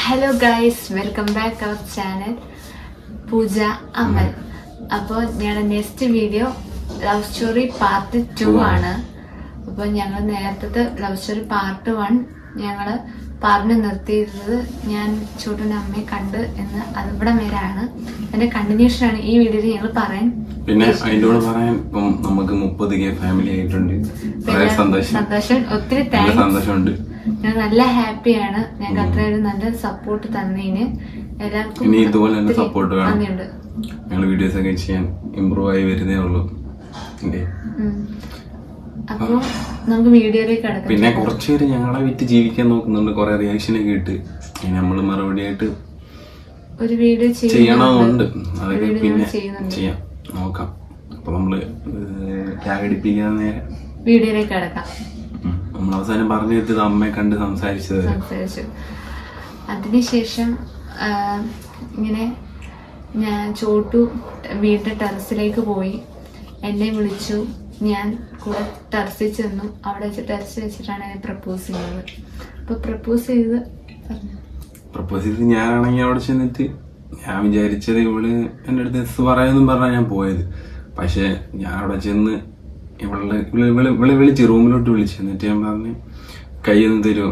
Hello guys, welcome back our channel Pooja Amal. അപ്പോൾ ഞങ്ങളുടെ next video love story part 2 ആണ്. അപ്പോൾ ഞങ്ങൾ നേരത്തെ ലവ് സ്റ്റോറി പാർട്ട് 1 ഞങ്ങൾ പറഞ്ഞു നിർത്തിയിരുന്നത് ഞാൻ ചൂട്ടൻ്റെ അമ്മയെ കണ്ട് എന്ന് അതിവിടെ വരെയാണ്. അതിന്റെ കണ്ടിന്യൂഷനാണ് ഈ വീഡിയോയിൽ ഞങ്ങൾ പറയാൻ. പിന്നെ അതിൻ്റെ കൂടെ പറയാൻ ഇപ്പം നമുക്ക് 30K ഫാമിലി ആയിട്ടുണ്ട്. സന്തോഷം, ഒത്തിരി സന്തോഷമുണ്ട്. ഞാൻ നല്ല ഹാപ്പിയാണ്. ഞങ്ങൾക്ക് അത്രയൊരു നല്ല സപ്പോർട്ട് തന്നതിന് എല്ലാവർക്കും ഇനി ഇതുപോലെ തന്നെ സപ്പോർട്ട് വേണം. ഞങ്ങൾ വീഡിയോസ് ഒക്കെ ചെയ്യാൻ ഇമ്പ്രൂവ് ആയി വരുന്നേ ഉള്ളൂ. അപ്പൊ നമുക്ക് വീഡിയോയിലേക്ക് കടക്കാം. പിന്നെ കുറച്ചുപേര് ഞങ്ങളെ വിറ്റ് ജീവിക്കാൻ നോക്കുന്നുണ്ട്. കുറെ റിയാക്ഷൻ ഒക്കെ ഇട്ട് നമ്മള് മറുപടി ആയിട്ട് ഒരു വീഡിയോ ചെയ്യണമെന്നുണ്ട്. അതൊക്കെ പിന്നെ ചെയ്യാം, നോക്കാം. അപ്പൊ നമ്മള് ടാഗടിപ്പിക്കാൻ നേരെ വീഡിയോയിലേക്ക് കടക്കാം. നമ്മൾ അവസാനം പറഞ്ഞു വെച്ചത് അമ്മയെ കണ്ട് സംസാരിച്ചു. അതിനുശേഷം ഇങ്ങനെ ഞാൻ ചോട്ടു വീടിന്റെ ടെറസിലേക്ക് പോയി. എന്നെ വിളിച്ചു. ഞാൻ കൂടെ ടെറസിൽ ചെന്നു. അവിടെ വെച്ച് ടെറസിൽ വെച്ചിട്ടാണ് എന്നെ പ്രപ്പോസ് ചെയ്യുന്നത്. അപ്പൊ പ്രപ്പോസ് ചെയ്ത് ഞാനാണെങ്കിൽ അവിടെ ചെന്നിട്ട് ഞാൻ വിചാരിച്ചത് ഇവള് എൻ്റെ അടുത്ത് പറയാമെന്നും പറഞ്ഞാൽ ഞാൻ പോയത്. പക്ഷെ ഞാൻ അവിടെ ചെന്ന് ഇവളെ വിളിച്ച് റൂമിലോട്ട് വിളിച്ചു. എന്നിട്ട് ഞാൻ പറഞ്ഞു കൈ ഒന്ന് തരുമോ?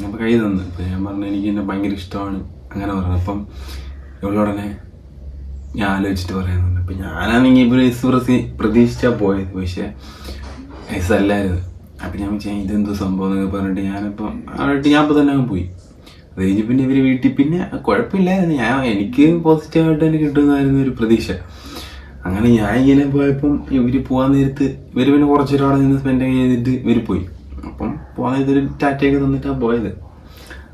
അപ്പം കൈ തന്നു. അപ്പം ഞാൻ പറഞ്ഞു എനിക്ക് എന്നെ ഭയങ്കര ഇഷ്ടമാണ് അങ്ങനെ പറഞ്ഞു. അപ്പം ഇവളോടനെ ഞാൻ ആലോചിച്ചിട്ട് പറയാനുണ്ട്. അപ്പം ഞാനാണെങ്കിൽ ഇപ്പോൾ പ്രതീക്ഷിച്ചാൽ പോയത്. പക്ഷേ എസ് അല്ലായിരുന്നു. അപ്പം ഞാൻ വെച്ചാൽ ഇതെന്തോ സംഭവം എന്നൊക്കെ പറഞ്ഞിട്ട് ഞാനിപ്പോൾ തന്നെ അങ്ങ് പോയി. അത് കഴിഞ്ഞ് പിന്നെ ഇവർ വീട്ടിൽ പിന്നെ കുഴപ്പമില്ലായിരുന്നു. എനിക്ക് പോസിറ്റീവായിട്ട് തന്നെ കിട്ടുന്നതായിരുന്നു ഒരു പ്രതീക്ഷ. അങ്ങനെ ഞാൻ ഇങ്ങനെ പോയപ്പം ഇവര് പോകാൻ നേരത്ത് ഇവര് പിന്നെ കുറച്ചൊരാളെ നിന്ന് സ്പെൻഡ് ചെയ്തിട്ട് ഇവര് പോയി. അപ്പം പോകാൻ നേരത്ത് ഒരു ടാറ്റയൊക്കെ തന്നിട്ടാണ് പോയത്.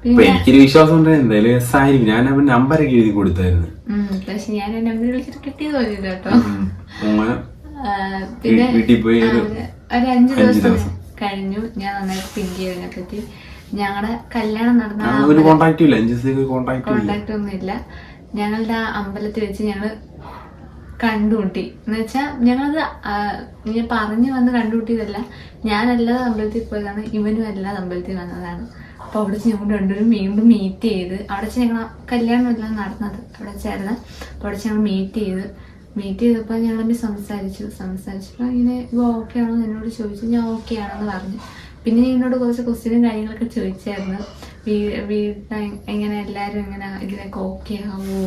അപ്പൊ എനിക്കൊരു വിശ്വാസം ഉണ്ടായിരുന്നു എന്തായാലും എസ് ആയിരിക്കും. ഞാൻ അവൻ നമ്പറൊക്കെ എഴുതി കൊടുത്തായിരുന്നു. വീട്ടിൽ പോയി ഒരു 5 ദിവസം കഴിഞ്ഞു. ഞാൻ നന്നായിട്ട് തിങ്ക് ചെയ്തതിനെ പറ്റി. ഞങ്ങളുടെ കല്യാണം നടന്ന കോണ്ടാക്ട് ഒന്നും ഇല്ല. ഞങ്ങളുടെ അമ്പലത്തിൽ വെച്ച് ഞങ്ങള് കണ്ടുമുട്ടി. എന്ന് വെച്ചാൽ ഞങ്ങളത് ഇങ്ങനെ പറഞ്ഞു വന്ന് കണ്ടുമുട്ടിയതല്ല. ഞാനല്ലാതെ അമ്പലത്തിൽ പോയതാണ്, ഇവനും അല്ലാതെ അമ്പലത്തിൽ വന്നതാണ്. അപ്പോൾ അവിടെ വെച്ച് ഞങ്ങൾ രണ്ടുപേരും വീണ്ടും മീറ്റ് ചെയ്ത് അവിടെ വെച്ച് ഞങ്ങൾ കല്യാണം എല്ലാം നടന്നത് അവിടെ വെച്ചായിരുന്നു. അപ്പോൾ അവിടെ വെച്ച് ഞങ്ങൾ മീറ്റ് ചെയ്തപ്പോൾ ഞങ്ങൾ തമ്മിൽ സംസാരിച്ചപ്പോൾ ഇങ്ങനെ ഓക്കെ ആണോ എന്നോട് ചോദിച്ചു. ഞാൻ ഓക്കെ ആണെന്ന് പറഞ്ഞു. പിന്നെ എന്നോട് കുറച്ച് ക്വസ്റ്റ്യനും കാര്യങ്ങളൊക്കെ ചോദിച്ചായിരുന്നു. വീട്ടിൽ എങ്ങനെ എല്ലാവരും എങ്ങനെ ഇതിനൊക്കെ ഓക്കെ ആവുമോ,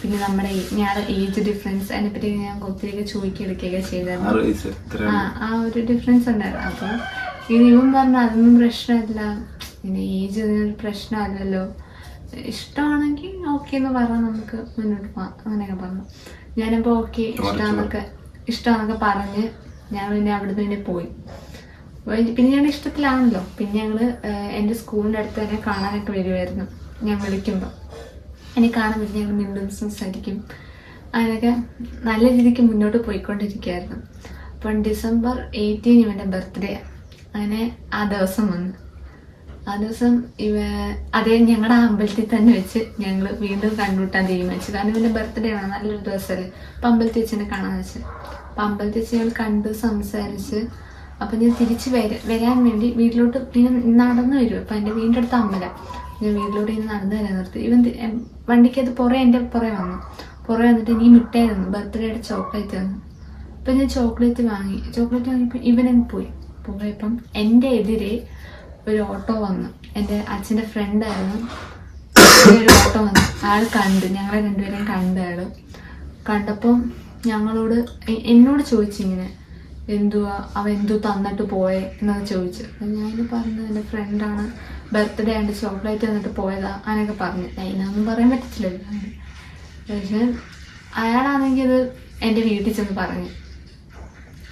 പിന്നെ നമ്മുടെ ഞങ്ങളുടെ ഏജ് ഡിഫറൻസ് അതിനെപ്പറ്റി ഞാൻ ഒത്തിരിയൊക്കെ ചോദിക്കുകയൊക്കെ ചെയ്തായിരുന്നു. ആ ഒരു ഡിഫറൻസ് ഉണ്ടായിരുന്നു. അപ്പോൾ ഇവൻ പറഞ്ഞു അതൊന്നും പ്രശ്നമല്ല, പിന്നെ ഏജ് ഇതിനൊരു പ്രശ്നമല്ലല്ലോ, ഇഷ്ടമാണെങ്കിൽ ഓക്കെ എന്ന് പറഞ്ഞാൽ നമുക്ക് മുന്നോട്ട് പോകാം അങ്ങനെയൊക്കെ പറഞ്ഞു. ഞാനിപ്പോൾ ഓക്കെ ഇഷ്ടമാണെന്നൊക്കെ പറഞ്ഞ് ഞാൻ പിന്നെ അവിടുന്ന് പിന്നെ പോയി. പിന്നെ ഞങ്ങളുടെ ഇഷ്ടത്തിലാണല്ലോ. പിന്നെ ഞങ്ങൾ എൻ്റെ സ്കൂളിൻ്റെ അടുത്ത് തന്നെ കാണാനൊക്കെ വരുമായിരുന്നു. ഞാൻ വിളിക്കുമ്പോൾ എന്നെ കാണാൻ പറ്റും. ഞങ്ങൾ മിണ്ടും സംസാരിക്കും. അങ്ങനെയൊക്കെ നല്ല രീതിക്ക് മുന്നോട്ട് പോയിക്കൊണ്ടിരിക്കുകയായിരുന്നു. അപ്പം December 18 ഇവൻ്റെ ബർത്ത്ഡേ. അങ്ങനെ ആ ദിവസം വന്നു. ആ ദിവസം അതേ ഞങ്ങളുടെ അമ്പലത്തിൽ തന്നെ വെച്ച് ഞങ്ങൾ വീണ്ടും കണ്ടുമുട്ടാൻ തീരുമാനിച്ചു. കാരണം ഇവൻ്റെ ബർത്ത്ഡേ ആണ്, നല്ലൊരു ദിവസമല്ലേ. അപ്പം അമ്പലത്തിൽ വെച്ച് എന്നെ കാണാൻ വെച്ച്. അപ്പം അമ്പലത്തിൽ വെച്ച് ഞങ്ങൾ കണ്ട് സംസാരിച്ച്. അപ്പം ഞാൻ തിരിച്ച് വരാൻ വേണ്ടി വീട്ടിലോട്ട് പിന്നെ നടന്നു വരും. അപ്പം എൻ്റെ വീടിൻ്റെ അടുത്ത് അമ്പലം. ഞാൻ വീട്ടിലോട്ട് ഇങ്ങനെ നടന്നു വരാൻ നിർത്തി. ഇവൻ വണ്ടിക്കകത്ത് എൻ്റെ പുറകെ വന്നിട്ട് നീ മിഠായി തന്നു, ബർത്ത്ഡേയുടെ ചോക്ലേറ്റ് തന്നു. അപ്പം ഞാൻ ചോക്ലേറ്റ് വാങ്ങിയപ്പോൾ ഇവനങ്ങ് പോയപ്പം എൻ്റെ എതിരെ ഒരു ഓട്ടോ വന്നു. എൻ്റെ അച്ഛൻ്റെ ഫ്രണ്ടായിരുന്നു. ഒരു ഓട്ടോ വന്നു. ആൾ കണ്ട്, ഞങ്ങളെ രണ്ടുപേരെയും കണ്ടപ്പം എന്നോട് ചോദിച്ചിങ്ങനെ അവൻ എന്തോ തന്നിട്ട് പോയെ എന്നൊക്കെ ചോദിച്ചു. അപ്പം ഞാൻ പറഞ്ഞു എൻ്റെ ഫ്രണ്ടാണ്, ബർത്ത്ഡേ ആയിട്ട് ചോക്ലേറ്റ് തന്നിട്ട് പോയതാ അങ്ങനെയൊക്കെ പറഞ്ഞു. അതിനൊന്നും പറയാൻ പറ്റത്തില്ലല്ലോ. പക്ഷെ അയാളാണെങ്കിൽ അത് എൻ്റെ വീട്ടിൽ ചെന്ന് പറഞ്ഞു.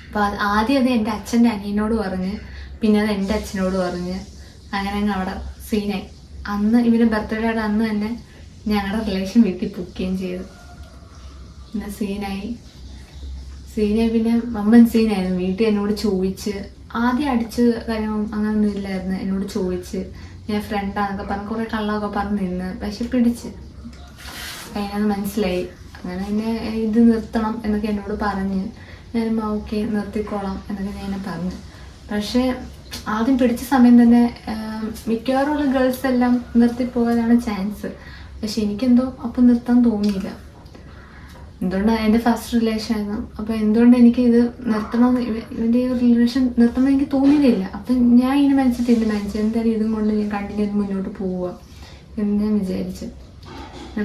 അപ്പോൾ ആദ്യം അത് എൻ്റെ അച്ഛൻ്റെ അനിയനോട് പറഞ്ഞ്, പിന്നെ അത് എൻ്റെ അച്ഛനോട് പറഞ്ഞ്, അങ്ങനെ അവിടെ സീനായി. അന്ന് ഇവൻ്റെ ബർത്ത്ഡേയുടെ അന്ന് തന്നെ ഞങ്ങളുടെ റിലേഷൻ വീട്ടിൽ പൊക്കുകയും ചെയ്തു. പിന്നെ സീനായി പിന്നെ വമ്പൻ സീനായിരുന്നു. വീട്ടിൽ എന്നോട് ചോദിച്ച്, ആദ്യം അടിച്ച് കാര്യവും അങ്ങനൊന്നും ഇല്ലായിരുന്നു. എന്നോട് ചോദിച്ച് ഞാൻ ഫ്രണ്ടാന്നൊക്കെ പറഞ്ഞ് കുറേ കള്ളമൊക്കെ പറഞ്ഞ് നിന്ന്. പക്ഷെ പിടിച്ച് അതിനത് മനസ്സിലായി. അങ്ങനെ എന്നെ ഇത് നിർത്തണം എന്നൊക്കെ എന്നോട് പറഞ്ഞ് ഞാനും ഓക്കെ നിർത്തിക്കോളാം എന്നൊക്കെ ഞാൻ പറഞ്ഞു. പക്ഷേ ആദ്യം പിടിച്ച സമയം തന്നെ മിക്കവാറുമുള്ള ഗേൾസ് എല്ലാം നിർത്തിപ്പോകാനാണ് ചാൻസ്. പക്ഷെ എനിക്കെന്തോ അപ്പം നിർത്താൻ തോന്നിയില്ല. എന്തുകൊണ്ട് എൻ്റെ ഫസ്റ്റ് റിലേഷൻ ആയിരുന്നു. അപ്പം എന്തുകൊണ്ട് എനിക്ക് ഇത് നിർത്തണമെന്ന് ഇവൻ്റെ ഈ റിലേഷൻ നിർത്തണമെന്ന് എനിക്ക് തോന്നിയില്ല. അപ്പം ഞാൻ ഇങ്ങനെ മനസ്സിൽ തീരുമാനിച്ചു എന്തായാലും ഇതും കൊണ്ട് ഞാൻ കണ്ടിന്യൂ ചെയ്ത് മുന്നോട്ട് പോവുക എന്ന് ഞാൻ വിചാരിച്ചു.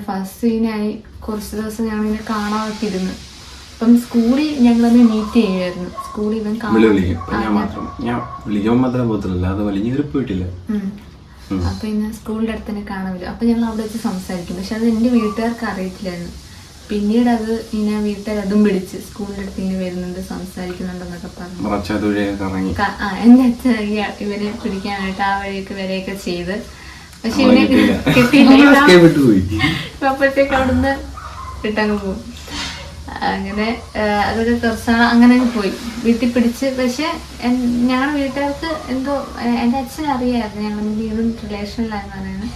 ഫസ്റ്റ് സീനായി കുറച്ച് ദിവസം ഞങ്ങളിങ്ങനെ കാണാതൊക്കെ ഇരുന്ന്. അപ്പം സ്കൂളിൽ ഞങ്ങളന്ന് മീറ്റ് ചെയ്യുമായിരുന്നു. സ്കൂളിൽ ഇവൻ അപ്പൊ ഇന്ന് സ്കൂളിന്റെ അടുത്ത് തന്നെ കാണാൻ പറ്റും. അപ്പൊ ഞങ്ങൾ അവിടെ വെച്ച് സംസാരിക്കും. പക്ഷെ അത് എന്റെ വീട്ടുകാർക്ക് അറിയത്തില്ലായിരുന്നു. പിന്നീട് അത് ഇങ്ങനെ വീട്ടുകാർ അതും പിടിച്ച് സ്കൂളിന്റെ അടുത്ത് ഇങ്ങനെ വരുന്നുണ്ട് സംസാരിക്കുന്നുണ്ടെന്നൊക്കെ പറഞ്ഞു. എന്റെ അച്ഛൻ ഇവരെ പിടിക്കാനായിട്ട് ആ വഴിയൊക്കെ വരെയൊക്കെ ചെയ്ത്. പക്ഷെ ഇവനെ കിട്ടിയില്ല. അപ്പോഴത്തേക്ക് അവിടുന്ന് ഇട്ടങ്ങ് പോകും. അങ്ങനെ അതൊക്കെ കുറച്ചാണ് അങ്ങനെ പോയി വീട്ടിൽ പിടിച്ച്. പക്ഷെ ഞങ്ങളുടെ വീട്ടുകാർക്ക് എന്തോ എൻ്റെ അച്ഛൻ അറിയായിരുന്നു ഞങ്ങൾ വീണ്ടും റിലേഷനിലായിരുന്നു പറയുന്നത്.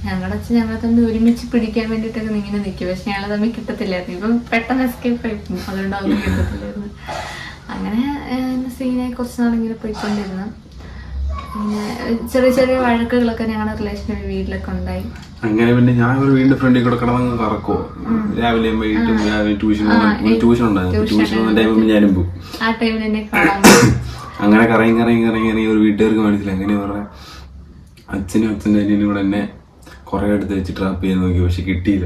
ഞങ്ങളുടെ അച്ഛൻ ഞങ്ങളെ തമ്മിൽ ഒരുമിച്ച് പിടിക്കാൻ വേണ്ടിയിട്ടൊക്കെ ഇങ്ങനെ നിൽക്കും. പക്ഷെ ഞങ്ങളെ തമ്മിൽ കിട്ടത്തില്ലായിരുന്നു. ഇപ്പം പെട്ടെന്ന് എസ്കേപ്പ് ആയിരുന്നു. അതുകൊണ്ട് അവർക്ക് കിട്ടത്തില്ലായിരുന്നു. അങ്ങനെ സീനായി കുറച്ച് നാളിങ്ങനെ പോയിക്കൊണ്ടിരുന്നു. പിന്നെ ചെറിയ ചെറിയ വഴക്കുകളൊക്കെ ഞങ്ങളുടെ റിലേഷനിൽ വീട്ടിലൊക്കെ ഉണ്ടായി. അങ്ങനെ പിന്നെ ഞാൻ ഒരു വീടിന്റെ ഫ്രണ്ടിൽ കൂടെ കിടന്നു കറക്കോ രാവിലെ വൈകിട്ടും ട്യൂഷൻ ഉണ്ടായിരുന്നു. ട്യൂഷൻ വന്ന ടൈമിൽ ഞാനും പോകും. ആ ടൈമിൽ എന്നെ കാണാൻ അങ്ങനെ കറങ്ങി ഒരു വീട്ടുകാർക്ക് മനസ്സിലായി. അങ്ങനെ പറഞ്ഞ അച്ഛനും അച്ഛൻ്റെ അനിയനും കൂടെ എന്നെ കുറെ അടുത്ത് വെച്ച് ട്രാപ്പ് ചെയ്യാൻ നോക്കി. പക്ഷെ കിട്ടിയില്ല.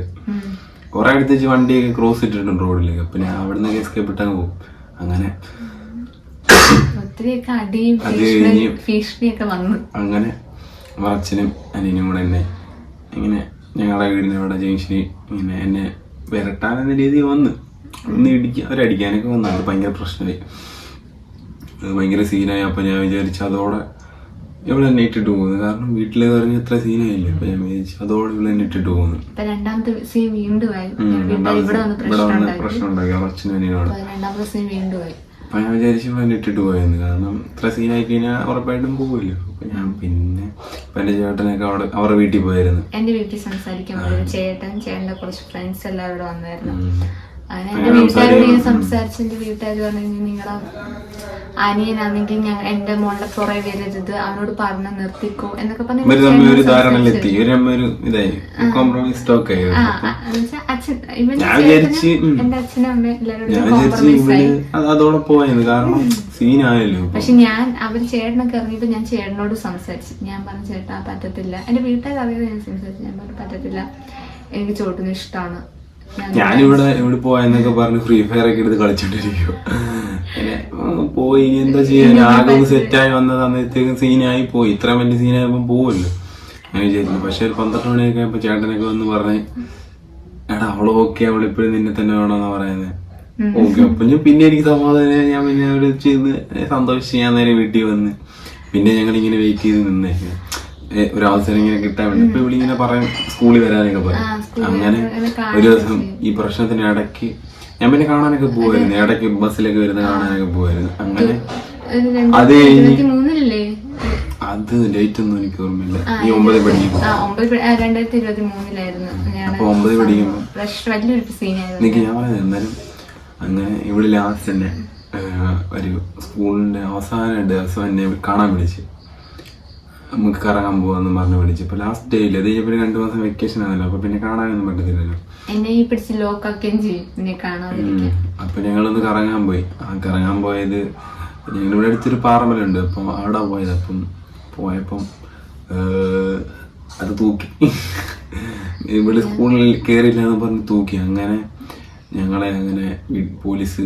കുറെ അടുത്ത് വെച്ച് വണ്ടിയൊക്കെ ക്രോസ് ഇട്ടിട്ടുണ്ട് റോഡിലേക്ക്. അപ്പൊ ഞാൻ അവിടെ നിന്ന് എസ്കേപ്പ് ഇട്ടങ്ങ് പോകും. അങ്ങനെ അങ്ങനെ അച്ഛനും അനിയനും കൂടെ എന്നെ ഇങ്ങനെ ഞങ്ങളുടെ വീടിൻ്റെ അവിടെ ജംഗ്ഷനിൽ ഇങ്ങനെ എന്നെ വിരട്ടാൻ എന്ന രീതിയിൽ വന്ന് അവരടിക്കാനൊക്കെ വന്നു. അത് ഭയങ്കര പ്രശ്നമായി. അത് ഭയങ്കര സീനായി. അപ്പം ഞാൻ വിചാരിച്ചു അതോടെ ഇവിടെ എന്നെ ഇട്ടിട്ട് പോകുന്നു. കാരണം വീട്ടിൽ പറഞ്ഞ എത്ര സീനായില്ല. അപ്പൊ ഞാൻ വിചാരിച്ചു അതോടെ ഇവിടെ എന്നെ ഇട്ടിട്ട് പോകുന്നു. ഇവിടെ വന്ന് പ്രശ്നം ഉണ്ടാക്കി അച്ഛനും അനിയനോട്. അപ്പൊ ഞാൻ വിചാരിച്ചു ഇവിടെ എന്നെ ഇട്ടിട്ട് പോയെന്ന്. കാരണം ഇത്ര സീനായി കഴിഞ്ഞാൽ ഉറപ്പായിട്ടും പോകുമല്ലോ. അപ്പൊ ഞാൻ പിന്നെ എന്റെ ചേട്ടനൊക്കെ അവിടെ അവരുടെ വീട്ടിൽ പോയായിരുന്നു. എന്റെ വീട്ടിൽ സംസാരിക്കാൻ ചേട്ടന്റെ കുറച്ച് ഫ്രണ്ട്സ് എല്ലാം ഇവിടെ വന്നായിരുന്നു. അങ്ങനെ എന്റെ വീട്ടുകാരോട് സംസാരിച്ച് എന്റെ വീട്ടുകാർ പറഞ്ഞു നിങ്ങളെ അനിയനാണെങ്കിൽ എന്റെ മോളുടെ പുറകെ വരരുത്, അവനോട് പറഞ്ഞ നിർത്തിക്കോ എന്നൊക്കെ പറഞ്ഞു. എന്റെ അച്ഛനും അമ്മയും എല്ലാവരോടും അതോടെ പോയത് കാരണം സീനായല്ലോ. പക്ഷെ ഞാൻ അവര് ചേട്ടനൊക്കെ ഇറങ്ങിയപ്പോ ഞാൻ ചേട്ടനോട് സംസാരിച്ചു. ഞാൻ പറഞ്ഞു ചേട്ടാ പറ്റത്തില്ല. എന്റെ വീട്ടുകാർ അറിയാതെ ഞാൻ സംസാരിച്ചു. ഞാൻ പറഞ്ഞു പറ്റത്തില്ല, എനിക്ക് ചോട്ടിന് ഇഷ്ടമാണ്. ഞാനിവിടെ പോയെന്നൊക്കെ പറഞ്ഞ് ഫ്രീ ഫയർ ഒക്കെ എടുത്ത് കളിച്ചോണ്ടിരിക്കും. പിന്നെ പോയി ഇനി എന്താ ചെയ്യാൻ, ആകെ ഒന്ന് സെറ്റായി വന്ന സമയത്തേക്ക് സീനായി പോയി. ഇത്ര വലിയ സീനായപ്പോ പോവല്ലോ ഞാൻ വിചാരിക്കുന്നു. പക്ഷെ ഒരു 12 മണിയൊക്കെ ആയപ്പോ ചേട്ടനൊക്കെ വന്ന് പറഞ്ഞ് എടാ അവള് ഓക്കെ, അവളിപ്പോഴും നിന്നെ തന്നെ വേണമെന്നാ പറയുന്നത്. ഓക്കെ അപ്പൊ ഞാൻ പിന്നെ എനിക്ക് സമാധാനം. ഞാൻ പിന്നെ അവിടെ ചെയ്ത് സന്തോഷിച്ച് ഞാൻ നേരെ വീട്ടിൽ വന്ന് പിന്നെ ഞങ്ങളിങ്ങനെ വെയിറ്റ് ചെയ്ത് നിന്നേ ഒരു അവസരം ഇങ്ങനെ കിട്ടാൻ വേണ്ടി. ഇപ്പൊ ഇവിടെ ഇങ്ങനെ പറയാം സ്കൂളിൽ വരാനൊക്കെ പറയും. അങ്ങനെ ഒരു ദിവസം ഈ പ്രശ്നത്തിന് ഇടയ്ക്ക് ഞാൻ പിന്നെ കാണാനൊക്കെ പോവായിരുന്നു. ഇടയ്ക്ക് ബസ്സിലൊക്കെ വരുന്ന കാണാനൊക്കെ പോവായിരുന്നു. അങ്ങനെ അത് കഴിഞ്ഞ് അത് ഡേറ്റ് ഒന്നും എനിക്ക് ഓർമ്മയില്ല. ഈ 9 പഠിക്കുമ്പോ 2023 അപ്പൊ 9 പഠിക്കുമ്പോ എനിക്ക് ഞാൻ പറയുന്നത് എന്നാലും അങ്ങനെ ഇവിടെ ലാസ്റ്റ് തന്നെ ഒരു സ്കൂളിന്റെ അവസാന ദിവസം എന്നെ കാണാൻ വിളിച്ച് നമുക്ക് കറങ്ങാൻ പോവാന്ന് പറഞ്ഞ് വിളിച്ചു. ഇപ്പൊ ലാസ്റ്റ് ഡേയില് അത് കഴിഞ്ഞപ്പോ 2 മാസം വെക്കേഷൻ ആണല്ലോ. അപ്പൊ പിന്നെ കാണാനൊന്നും പറ്റത്തില്ലല്ലോ. അപ്പൊ ഞങ്ങളൊന്ന് കറങ്ങാൻ പോയി. കറങ്ങാൻ പോയത് ഞങ്ങളിവിടെ അടുത്തൊരു പാറമലുണ്ട്. അപ്പം അവിടെ പോയത്. അപ്പം പോയപ്പം അത് തൂക്കി. ഇവിടെ സ്കൂളിൽ കയറിയില്ല എന്ന് പറഞ്ഞ് തൂക്കി. അങ്ങനെ ഞങ്ങളെ അങ്ങനെ പോലീസ്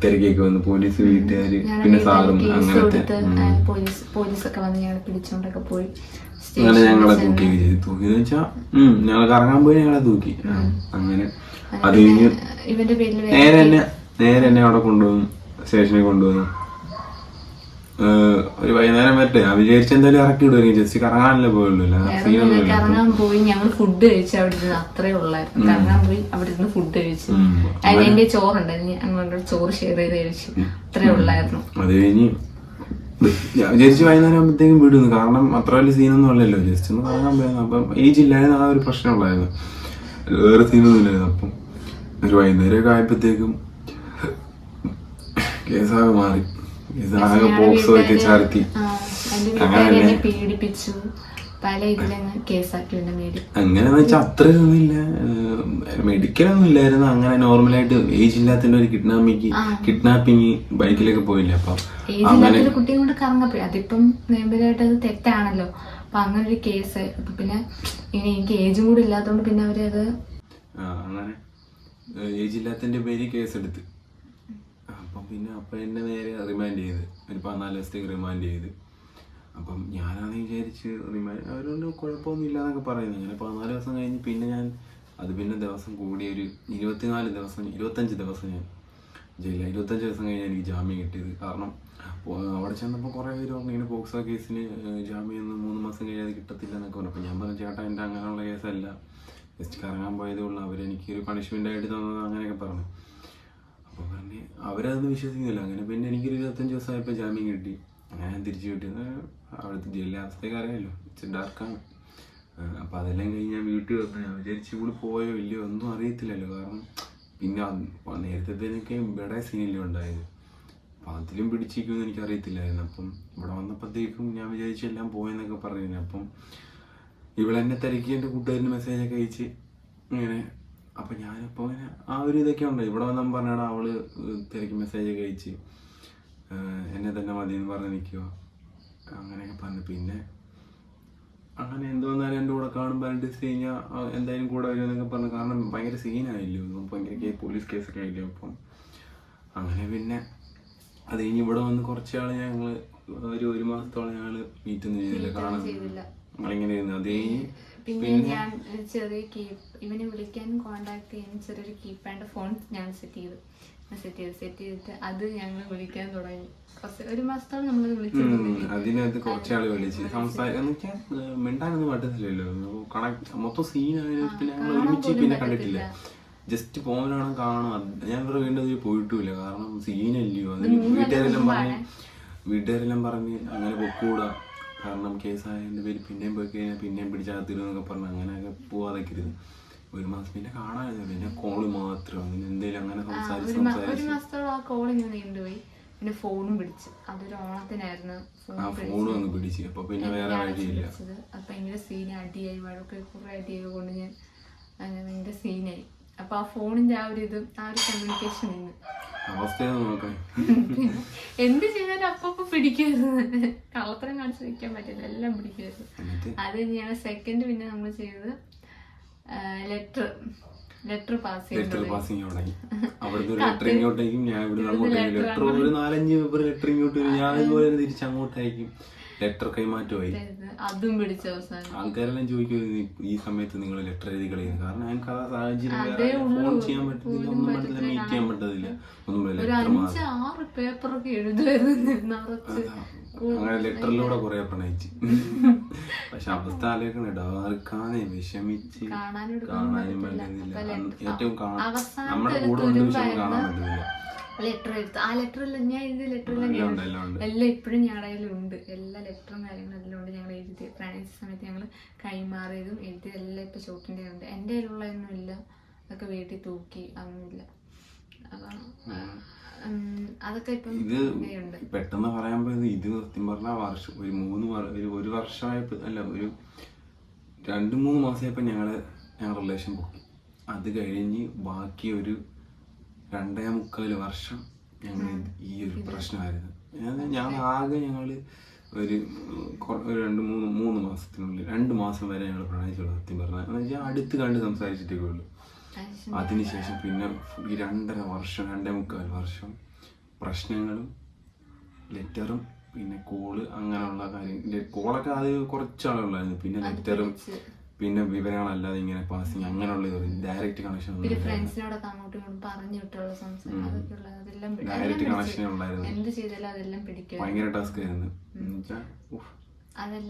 തിരക്കേക്ക് വന്നു. പോലീസ്, വീട്ടുകാര്, പിന്നെ സാറും അങ്ങനത്തെ അങ്ങനെ ഞങ്ങളെ തൂക്കിയൊക്കെ ചെയ്ത്. തൂക്കിന്ന് വെച്ചാ ഞങ്ങൾ കറങ്ങാൻ പോയി ഞങ്ങളെ തൂക്കി. അങ്ങനെ അത് കഴിഞ്ഞ് നേരെ എന്നെ അവിടെ കൊണ്ടുവന്നു, സ്റ്റേഷനിൽ കൊണ്ടുവന്നു. ഒരു വൈകുന്നേരം വരട്ടെ ഞാൻ വിചാരിച്ച എന്തായാലും ഇറക്കി വിടുവായിരിക്കും. ജസ്റ്റ് കറങ്ങാനല്ലേ പോയുള്ളൂ. കറങ്ങാൻ പോയി ഞങ്ങൾ ഫുഡ് കഴിച്ചു. അവിടെ ഇരുന്ന് അത്രേ ഉള്ളായിരുന്നു. കറങ്ങാൻ പോയി അവിടെ ഇരുന്ന് ഫുഡ് കഴിച്ചു. എന്റെ ചോറുണ്ടായിരുന്നു, ഞങ്ങളോട് ചോറ് ഷെയർ ചെയ്ത് കഴിച്ചു. അത്രേ ഉള്ളായിരുന്നു. അത് കഴിഞ്ഞ് ഞാൻ വിചാരിച്ചു വൈകുന്നേരം ആകുമ്പോഴത്തേക്കും വിടുന്നു. കാരണം അത്ര വലിയ സീനൊന്നും അല്ലല്ലോ. ജസ്റ്റ് ഒന്ന് കറങ്ങാൻ പോയായിരുന്നു. അപ്പം ഏജ് ഇല്ലായിരുന്നു, ആ ഒരു പ്രശ്നം ഉള്ളായിരുന്നു. വേറെ സീനൊന്നും ഇല്ലായിരുന്നു. അപ്പം ഒരു വൈകുന്നേരമൊക്കെ ആയപ്പോഴത്തേക്കും കേസാകെ മാറി. കേസാകെ ബോക്സ് ഒക്കെ ചാർത്തി എന്റെ വീട്ടുകാരെ എന്നെ പീഡിപ്പിച്ചു, പല ഇതിലങ്ങ് കേസാക്കി മേടി. അങ്ങനെന്ന് വെച്ചാൽ അത്രയൊന്നുമില്ല, മെഡിക്കലൊന്നും ഇല്ലായിരുന്നു. അങ്ങനെ നോർമലായിട്ട് ഏജ് ഇല്ലാത്തതിന്റെ ഒരു കിഡ്നാപ്പിങ് ബൈക്കിലൊക്കെ പോയില്ല. അപ്പൊ ഏജ് ഇല്ലാത്തൊരു കുട്ടിയെ കൊണ്ട് കറങ്ങപ്പോയി, അതിപ്പം നിയമപരമായിട്ട് അത് തെറ്റാണല്ലോ. അപ്പൊ അങ്ങനെ ഒരു കേസ്, അപ്പൊ പിന്നെ ഇങ്ങനെ എനിക്ക് ഏജും കൂടി ഇല്ലാത്തതുകൊണ്ട് പിന്നെ അവരത് അങ്ങനെ ഏജ് ഇല്ലാത്തതിന്റെ പേര് കേസെടുത്ത്. അപ്പം പിന്നെ എന്നെ നേരെ റിമാൻഡ് ചെയ്ത് ഒരു 14 ദിവസത്തേക്ക് റിമാൻഡ് ചെയ്ത്. അപ്പം ഞാനാണെങ്കിൽ വിചാരിച്ച് അവരോട് കുഴപ്പമൊന്നും ഇല്ലാന്നൊക്കെ പറയുന്നത്. അങ്ങനെ 14 ദിവസം കഴിഞ്ഞ് പിന്നെ ഞാൻ പിന്നെ ദിവസം കൂടി ഒരു 25 ദിവസം ഞാൻ ജയിലിൽ. 25 ദിവസം കഴിഞ്ഞ് എനിക്ക് ജാമ്യം കിട്ടിയത്. കാരണം അവിടെ ചെന്നപ്പോൾ കുറേ പേര് പറഞ്ഞു ഇങ്ങനെ പോക്സോ കേസിന് ജാമ്യം 3 മാസം കഴിയാതെ കിട്ടത്തില്ല എന്നൊക്കെ പറഞ്ഞു. അപ്പോൾ ഞാൻ പറഞ്ഞു ചേട്ടാ എൻ്റെ അങ്ങനെയുള്ള കേസല്ല, ജസ്റ്റ് കറങ്ങാൻ പോയതേ ഉള്ളൂ, അവരെനിക്ക് ഒരു പണിഷ്മെൻ്റ് ആയിട്ട് തന്നത് അങ്ങനെയൊക്കെ പറഞ്ഞു. അപ്പോൾ പറഞ്ഞ് അവരതൊന്നും വിശ്വസിക്കുന്നില്ല. അങ്ങനെ പിന്നെ എനിക്കൊരു 25 ദിവസമായപ്പോൾ ജാമ്യം കിട്ടി. അങ്ങനെ ഞാൻ തിരിച്ചു കിട്ടിയത്. അവിടുത്തെ ജയിലിലെ അവസ്ഥയൊക്കെ അറിയാമല്ലോ, ഇച്ചിരി ഡാർക്കാണ്. അപ്പോൾ അതെല്ലാം കഴിഞ്ഞ് ഞാൻ വീട്ടിൽ വന്നു. ഞാൻ വിചാരിച്ചു കൂടി പോയോ ഇല്ലയോ ഒന്നും അറിയത്തില്ലല്ലോ. കാരണം പിന്നെ നേരത്തേനൊക്കെ ഇവിടെ സീനിലും ഉണ്ടായത്, അപ്പം അതിലും പിടിച്ചിരിക്കുമെന്ന് എനിക്കറിയത്തില്ലായിരുന്നു. അപ്പം ഇവിടെ വന്നപ്പോഴത്തേക്കും ഞാൻ വിചാരിച്ചു എല്ലാം പോയെന്നൊക്കെ പറഞ്ഞിരുന്നു. അപ്പം ഇവളെന്നെ തിരക്കി എൻ്റെ കൂട്ടുകാരന് മെസ്സേജൊക്കെ അയച്ച് ഇങ്ങനെ. അപ്പം ഞാനിപ്പോൾ ഇങ്ങനെ ആ ഒരു ഇതൊക്കെ ഉണ്ട്. ഇവിടെ വന്നാൽ പറഞ്ഞാടാ അവള് തിരക്കി മെസ്സേജൊക്കെ അയച്ച് എന്നെ തന്നെ മതി എന്ന് പറഞ്ഞ് നിൽക്കുക, അങ്ങനെയൊക്കെ പറഞ്ഞു. പിന്നെ അങ്ങനെ എന്ത് വന്നാലും എൻ്റെ കൂടെ കാണുമ്പോൾ അഡ്ജസ്റ്റ് കഴിഞ്ഞാൽ എന്തായാലും കൂടെ വരുമെന്നൊക്കെ പറഞ്ഞു. കാരണം ഭയങ്കര സീനായില്ലോ, ഭയങ്കര പോലീസ് കേസൊക്കെ ആയില്ലോ. അപ്പം അങ്ങനെ പിന്നെ അത് കഴിഞ്ഞ് ഇവിടെ വന്ന് കുറച്ചാൾ ഞങ്ങൾ ഒരു മാസത്തോളം ഞങ്ങൾ മീറ്റൊന്നും ചെയ്തില്ല, കാണാൻ നമ്മളിങ്ങനെ ഇരുന്നു. അത് കഴിഞ്ഞ് പിന്നെ ഞാൻ ചെറിയ ഇവനെ വിളിക്കാൻ കോണ്ടാക്ട് ചെയ്യാൻ ചെറിയൊരു കീപാഡ് ഫോൺ ഞാൻ സെറ്റ് ചെയ്തിട്ട് അത് ഞങ്ങൾ വിളിക്കാൻ തുടങ്ങി. ഒരു മാസത്തോളം നമ്മൾ വിളിച്ചു. അതിനകത്ത് കുറച്ചാള് വിളിച്ച് സംസാരിക്കാന്ന് വെച്ചാൽ മിണ്ടാനൊന്നും പറ്റത്തില്ലല്ലോ, മൊത്തം സീനായ. പിന്നെ ഞങ്ങൾ ഒരുമിച്ച് പിന്നെ കണ്ടിട്ടില്ല, ജസ്റ്റ് ഫോണിലാണ് കാണാം. ഞാൻ വേറെ വീണ്ടും പോയിട്ടുമില്ല, കാരണം സീനല്ലയോ. അത് വീട്ടുകാരെല്ലാം പറഞ്ഞ് അങ്ങനെ പൊക്കൂടാ, കാരണം കേസായതിൻ്റെ പേര് പിന്നെയും പോയി കഴിഞ്ഞാൽ പിന്നെയും പിടിച്ചകത്തിരുന്നൊക്കെ പറഞ്ഞ് അങ്ങനെയൊക്കെ പോവാതൊക്കെ ഇരുന്നു. ഒരു മാസം പിന്നെ കാണാനില്ല, പിന്നെ കോള് മാത്രം അങ്ങനെ എന്തെങ്കിലും അങ്ങനെ സംസാരിച്ച് ഒരു മാസത്തോളം ആ കോൾ ഇങ്ങനെ നീണ്ടുപോയി. പിന്നെ ഫോണും പിടിച്ച്, അതൊരു ഓണത്തിനായിരുന്നു ഫോണും ഒന്ന് പിടിച്ച്. അപ്പൊ പിന്നെ വേറെ വഴിയില്ല. അപ്പൊ ഭയങ്കര സീൻ, അടിയായി, വഴക്ക് കുറെ അടിയായി കൊണ്ട് ഞാൻ അങ്ങനെ ഭയങ്കര സീനായി. അപ്പൊ ആ ഫോണിന്റെ ആ ഒരു കമ്മ്യൂണിക്കേഷൻ നിന്ന് എന്ത് ചെയ്താലും അപ്പൊ പിടിക്കുമായിരുന്നു. കള്ളത്തരം കാണിച്ച് നിൽക്കാൻ പറ്റില്ല, എല്ലാം പിടിക്കുമായിരുന്നു. അത് ഞാൻ സെക്കൻഡ് പിന്നെ നമ്മൾ ചെയ്തത് ലെറ്റർ പാസിംഗ് തുടങ്ങി. അവിടുത്തെ ഒരു ലെറ്റർ ഇങ്ങോട്ടേക്കും, ഞാൻ ഇവിടെ അങ്ങോട്ടേക്കും. ലെറ്റർ ഒരു 4-5 പേപ്പർ ലെറ്റർ ഇങ്ങോട്ട് വരും, ഞാൻ ഇതുപോലെ തിരിച്ചങ്ങോട്ടേക്കും. ലെറ്റർ കൈമാറ്റമായി. അതും പിടിച്ച അവസാനം ആൾക്കാരെല്ലാം ചോദിക്കും ഈ സമയത്ത് നിങ്ങൾ ലെറ്റർ എഴുതി കളയുന്നത്. കാരണം ഞങ്ങൾക്ക് ആ സാഹചര്യം ഫോൺ ചെയ്യാൻ പറ്റത്തില്ല, ഒന്നും പറ്റത്തില്ല, മീറ്റ് ചെയ്യാൻ പറ്റത്തില്ല, ഒന്നും പേപ്പറൊക്കെ എഴുതുമായിരുന്നു. അങ്ങനെ ലെറ്ററിലൂടെ കുറെ പ്രണയിച്ച്. പക്ഷെ അവസ്ഥ ആലോചിക്കണം, ഡാർക്കാനെ വിഷമിച്ച് കാണാനും പറ്റുന്നില്ല. ഏറ്റവും നമ്മുടെ കൂടെ ഉണ്ട് വിഷയം കാണാൻ പറ്റുന്നില്ല. ലെറ്റർ എഴുത്ത്, ആ ലെറ്ററെല്ലാം ഞാൻ എഴുതിയ ലെറ്ററെല്ലാം എല്ലാം ഇപ്പോഴും ഞങ്ങളുടെ കയ്യിലുണ്ട്. എല്ലാ ലെറ്ററും കാര്യങ്ങളും എല്ലാം ഉണ്ട്. ഞങ്ങൾ എഴുതി പ്രണയിച്ച സമയത്ത് ഞങ്ങൾ കൈമാറിയതും എഴുതിയതെല്ലാം ഇപ്പൊ ഷോട്ടിൻ്റെ ഉണ്ട്. എൻ്റെ കയ്യിലുള്ളതൊന്നും ഇല്ല, അതൊക്കെ വീട്ടിൽ തൂക്കി അതൊന്നുമില്ല. അപ്പം അതൊക്കെ ഇപ്പം ഇത് പെട്ടെന്ന് പറയുമ്പോ ഇത് സത്യം പറഞ്ഞ വർഷം ഒരു വർഷമായപ്പോ അല്ല, ഒരു 2-3 മാസമായപ്പോ ഞങ്ങളുടെ റിലേഷൻ പോയി. അത് കഴിഞ്ഞ് ബാക്കി ഒരു 2.25 വർഷം ഞങ്ങൾ ഈ ഒരു പ്രശ്നമായിരുന്നു. ഞാൻ ആകെ ഞങ്ങള് ഒരു 2-3 മാസത്തിനുള്ളിൽ 2 മാസം വരെ ഞങ്ങൾ പ്രണയിച്ചുള്ളൂ. സത്യം പറഞ്ഞാൽ അടുത്ത് കണ്ട് സംസാരിച്ചിട്ടേ ഉള്ളൂ. അതിനുശേഷം പിന്നെ ഈ 2.25 വർഷം പ്രശ്നങ്ങളും ലെറ്ററും പിന്നെ കോള് അങ്ങനെയുള്ള കാര്യം. കോളൊക്കെ അത് കുറച്ചാളുള്ളായിരുന്നു, പിന്നെ ലെറ്ററും പിന്നെ വിവരങ്ങളല്ലാതെ ഇങ്ങനെ പാസിങ് അങ്ങനെയുള്ള ഡയറക്റ്റ് കണക്ഷൻ ഡയറക്റ്റ് കണക്ഷൻ ഉണ്ടായിരുന്നു. ഭയങ്കര ടാസ്ക് ആയിരുന്നു.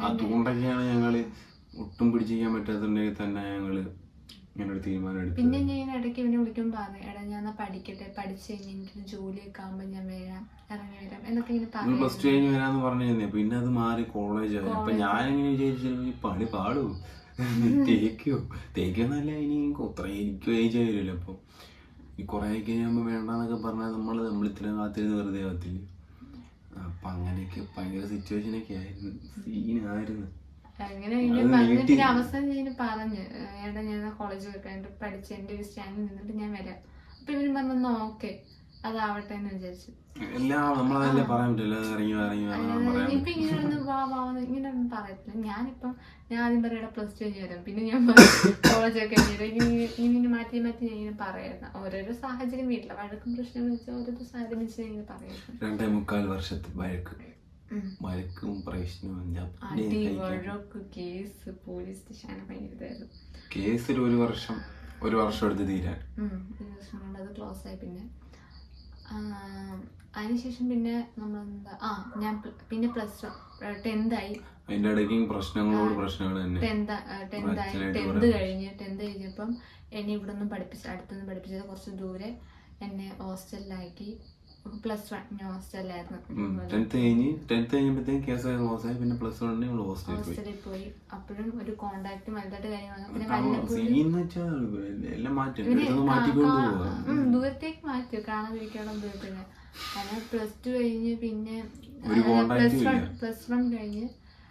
അതുകൊണ്ടൊക്കെയാണ് ഞങ്ങള് ഒട്ടും പിടിച്ചിരിക്കാൻ പറ്റാത്തുണ്ടെങ്കിൽ തന്നെ ഞങ്ങള് ഇങ്ങനൊരു തീരുമാനം എടുത്തു. പിന്നെ ഞാൻ ഇടയ്ക്ക് ഇവനെ വിളിക്കുമ്പോൾ പറഞ്ഞു, എടാ ഞാൻ പഠിക്കട്ടെ, പഠിച്ചു കഴിഞ്ഞ് എനിക്ക് ജോലിയൊക്കെ ആകുമ്പോൾ ഞാൻ ഇറങ്ങി വരാം എന്നൊക്കെ ഇങ്ങനെ പറഞ്ഞു. പ്ലസ് 2 കഴിഞ്ഞ് വരാന്ന് പറഞ്ഞു തന്നെ. പിന്നെ അത് മാറി കോളേജായി. അപ്പൊ ഞാനിങ്ങനെ വിചാരിച്ചു ഈ പണി പാടുവോ, തേക്കുമെന്നല്ല, ഇനി എനിക്കും ഏജ് ആയില്ലല്ലോ. അപ്പൊ ഈ കുറെ കഴിയുമ്പോ വേണ്ടെന്നൊക്കെ പറഞ്ഞാൽ നമ്മൾ ഇത്രയും കാത്തിരുന്ന് വെറുതെ ആകത്തില്ല. അപ്പൊ അങ്ങനെയൊക്കെ ഭയങ്കര സിറ്റുവേഷനൊക്കെ ആയിരുന്നു, സീനായിരുന്നു. അങ്ങനെ ഇങ്ങനെ പറഞ്ഞിട്ട് അവസാനം ഞാൻ പറഞ്ഞു, ഏട്ടാ ഞാൻ കോളേജ് വെക്കാണ്ട് പഠിച്ച് എൻ്റെ ഒരു സ്റ്റാൻഡിൽ നിന്നിട്ട് ഞാൻ വരാം. അപ്പൊ ഇവരും പറഞ്ഞു ഓക്കെ അതാവട്ടെ എന്ന് വിചാരിച്ചു. എല്ലാം നമ്മളതല്ലേ പറയാൻ പറ്റില്ല, ഇറങ്ങി ഇപ്പൊ ഇങ്ങനെ ഇങ്ങനെ ഒന്നും പറയത്തില്ല. ഞാൻ ആദ്യം പറയടാ പ്ലസ് 2 കഴിഞ്ഞ് വരാം, പിന്നെ ഞാൻ കോളേജ് ഒക്കെ ഇങ്ങനെ മാറ്റി മാറ്റി ഞാൻ ഇങ്ങനെ പറയായിരുന്നു. ഓരോരോ സാഹചര്യം വീട്ടിലെ വഴക്കും പ്രശ്നം വെച്ചാൽ ഓരോരോ സാഹചര്യം വെച്ച് ഞാൻ ഇങ്ങനെ പറയായിരുന്നു. 2.25 വർഷത്തെ വഴക്കും പ്രശ്നവും കേസ് പോലീസ് സ്റ്റേഷൻ ഭയങ്കര കേസിൽ ഒരു വർഷം എടുത്ത് തീരാൻ. ഒരു വർഷം കൊണ്ട് അത് ക്ലോസ് ആയി. പിന്നെ അതിനുശേഷം പിന്നെ നമ്മളെന്താ ഞാൻ പിന്നെ പ്ലസ് 10th ആയി. അതിന്റെ ഇടയ്ക്ക് പ്രശ്നങ്ങൾ തന്നെ. 10th കഴിഞ്ഞപ്പം എന്നെ ഇവിടെ നിന്ന് അടുത്തുനിന്ന് പഠിപ്പിച്ചത് കുറച്ച് ദൂരെ എന്നെ ഹോസ്റ്റലിലാക്കി. +1 ഞാൻ ഹോസ്റ്റലിലായിരുന്നു. 10th കഴിഞ്ഞപ്പോഴത്തേക്കും കേസ് ക്ലോസ് ആയി. പിന്നെ +1 ഹോസ്റ്റലിൽ പോയി. അപ്പോഴും ഒരു കോണ്ടാക്ട് വലുതായിട്ട് കാര്യങ്ങൾ ദൂരത്തേക്ക് മാറ്റി കാണാതിരിക്കണം ദൂരത്തിന്. അങ്ങനെ +2 കഴിഞ്ഞ് പിന്നെ +1 കഴിഞ്ഞ്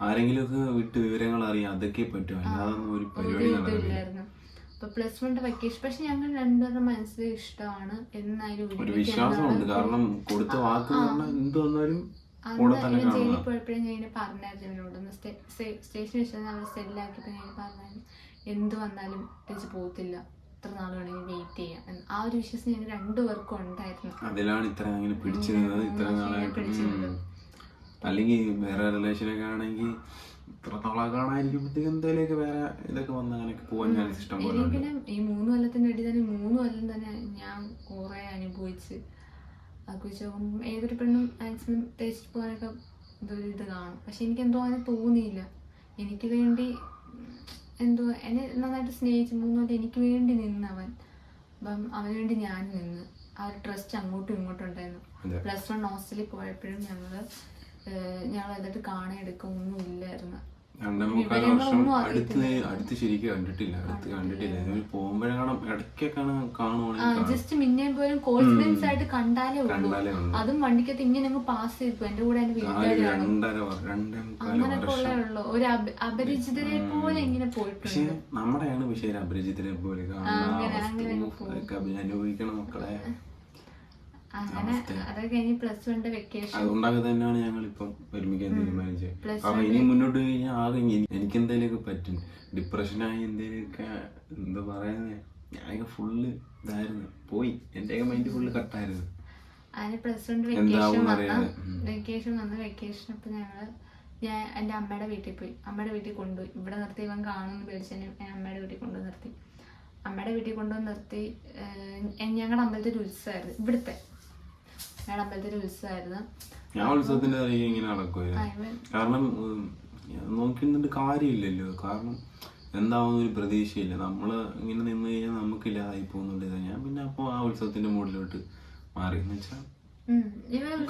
ആരെങ്കിലും ഒക്കെ വിട്ട് വിവരങ്ങൾ അറിയാം, അതൊക്കെ പറ്റും, അല്ലാതൊന്നും ഒരു പരിപാടി. അപ്പൊ +1 വെക്കേഷൻ. പക്ഷെ ഞങ്ങൾ രണ്ടുപേരുടെ മനസ്സിൽ ഇഷ്ടമാണ് എന്നാലും ഒരു വിശ്വാസമുണ്ട്. കാരണം കൊടുത്ത വാക്ക് എന്തുവന്നാലും ജയിലിൽ പോയപ്പോഴും ഞാൻ ഇങ്ങനെ പറഞ്ഞായിരുന്നു ഇവനോട്, സ്റ്റേഷനിൽ വെച്ചാൽ അവർ സെല്ലാക്കിയപ്പോൾ ഞാൻ പറഞ്ഞു എന്ത് വന്നാലും തിരിച്ച് പോകത്തില്ല, ഇത്ര നാൾ വേണമെങ്കിൽ വെയിറ്റ് ചെയ്യാം. ആ ഒരു വിശ്വാസം ഞങ്ങൾ രണ്ടുപേർക്കും ഉണ്ടായിരുന്നു. അതിലാണ് ഇത്ര അങ്ങനെ പിടിച്ചിരുന്നത്, ഇത്ര നാളായിട്ട്. അല്ലെങ്കിൽ വേറെ റിലേഷനൊക്കെ ആണെങ്കിൽ ഇത്ര നാളെ കാണാതിരിക്കുമ്പോഴത്തേക്ക് എന്തെങ്കിലുമൊക്കെ വേറെ ഇതൊക്കെ വന്ന് അങ്ങനെയൊക്കെ പോകാൻ ഞാൻ ഇഷ്ടം പോലെ. ഈ 3 കൊല്ലത്തിൻ്റെ ഇടയിൽ തന്നെ 3 കൊല്ലം തന്നെ ഞാൻ കുറെ അനുഭവിച്ച് ഏതൊരു പെണ്ണും മാക്സിമം തേച്ചിട്ട് പോകാനൊക്കെ ഇത് കാണും. പക്ഷെ എനിക്ക് എന്തോ അങ്ങനെ തോന്നിയില്ല. എനിക്ക് വേണ്ടി എന്നെ നന്നായിട്ട് സ്നേഹിച്ച് 3 കൊല്ലം എനിക്ക് വേണ്ടി നിന്നവൻ. അപ്പം അവന് വേണ്ടി ഞാൻ നിന്ന്. ആ ഒരു ട്രസ്റ്റ് അങ്ങോട്ടും ഇങ്ങോട്ടും ഉണ്ടായിരുന്നു. +1 ഹോസ്റ്റലിൽ പോയപ്പോഴും ഞങ്ങൾ എന്നിട്ട് കാണാനെടുക്കുക ഒന്നും ഇല്ലായിരുന്നു. 2.25 വർഷം അടുത്ത് ശരിക്കും കണ്ടിട്ടില്ല. പോകുമ്പോഴാണ് ഇടയ്ക്കൊക്കെ കാണുവാണെങ്കിൽ ജസ്റ്റ് മിന്നെ പോലും കോൺഫിഡൻസ് ആയിട്ട് കണ്ടാലേ ഉള്ളൂ. അതും വണ്ടിക്കകത്ത് ഇങ്ങനെ അങ്ങ് പാസ് ചെയ്തു. എന്റെ കൂടെ എന്റെ വീട്ടുകാരാണ് അങ്ങനെയൊക്കെ ഉള്ളൂ. ഒരു അപരിചിതരെ പോലെ ഇങ്ങനെ പോയിട്ടുണ്ട്. നമ്മുടെയാണ് പക്ഷേ അപരിചിതരെ പോലെ അനുഭവിക്കണം മക്കളെ. അങ്ങനെ അതൊക്കെ കഴിഞ്ഞ് +1 വെക്കേഷൻ. അതുകൊണ്ടൊക്കെ തന്നെയാണ് ഞങ്ങൾ ഇപ്പം ഒരുമിക്കാൻ തീരുമാനിച്ചത്. കാരണം ഇനി മുന്നോട്ട് കഴിഞ്ഞാൽ ആകെ എനിക്ക് എന്തെങ്കിലുമൊക്കെ പറ്റും. ഡിപ്രഷനായി എന്തെങ്കിലുമൊക്കെ എന്താ പറയുന്നത്, ഞാനൊക്കെ ഫുള്ള് ഇതായിരുന്നു, പോയി എന്റെയൊക്കെ മൈൻഡ് ഫുള്ള് കട്ടായിരുന്നു. അതിന് +1 വെക്കേഷൻ വന്ന് വെക്കേഷൻ അപ്പൊ ഞാൻ എൻ്റെ അമ്മയുടെ വീട്ടിൽ പോയി. അമ്മയുടെ വീട്ടിൽ കൊണ്ടുപോയി. ഇവിടെ നിർത്തി ഇവൻ കാണുമെന്ന് പേടിച്ച് ഞാൻ അമ്മയുടെ വീട്ടിൽ കൊണ്ടുപോയി നിർത്തി. അമ്മയുടെ വീട്ടിൽ കൊണ്ടുവന്ന് നിർത്തി. ഞങ്ങളുടെ അമ്പലത്തിൽ ഒരു ഉത്സവമായിരുന്നു. ഞങ്ങളുടെ അമ്പലത്തിൽ ഒരു ഉത്സവമായിരുന്നു. ഞാൻ ഉത്സവത്തിന്റെ ഇങ്ങനെ നടക്കുമായിരുന്നു. കാരണം നോക്കിയിട്ട് കാര്യമില്ലല്ലോ. കാരണം എന്താവുന്ന ഒരു പ്രതീക്ഷയില്ല. നമ്മള് ഇങ്ങനെ നിന്ന് കഴിഞ്ഞാൽ നമുക്കില്ലാതായി പോകുന്നുണ്ട്. ഞാൻ പിന്നെ അപ്പൊ ആ ഉത്സവത്തിന്റെ മൂഡിലോട്ട് മാറി. എന്ന് വെച്ചാൽ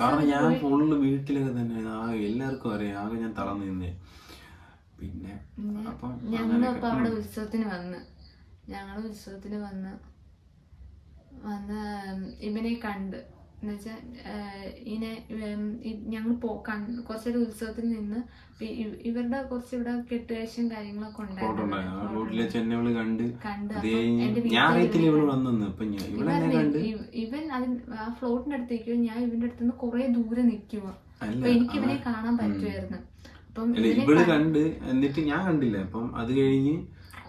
കാരണം ഞാൻ ഫുള്ള് വീട്ടിലൊക്കെ തന്നെ എല്ലാവർക്കും അറിയാം, ആകെ ഞാൻ തളർന്നു നിന്നേ. പിന്നെ അപ്പൊ ഞങ്ങളിപ്പോ അവിടെ ഉത്സവത്തിന് വന്ന് ഇവനെ കണ്ട് എന്നുവെച്ചാൽ ഇങ്ങനെ ഞങ്ങൾ കുറച്ചൊരു ഉത്സവത്തിൽ നിന്ന് ഇവരുടെ കുറച്ച് ഇവിടെ കെട്ടുകാഴ്ചയും കാര്യങ്ങളൊക്കെ ഉണ്ടായിരുന്നു. ഇവൻ ആ ഫ്ലോട്ടിന്റെ അടുത്തേക്കോ ഞാൻ ഇവന്റെ അടുത്ത് നിന്ന് കുറെ ദൂരെ നിൽക്കുക. അപ്പൊ എനിക്ക് ഇവനെ കാണാൻ പറ്റുമായിരുന്നു. അപ്പം ഇവള് കണ്ട് എന്നിട്ട് ഞാൻ കണ്ടില്ല. അപ്പം അത് കഴിഞ്ഞ്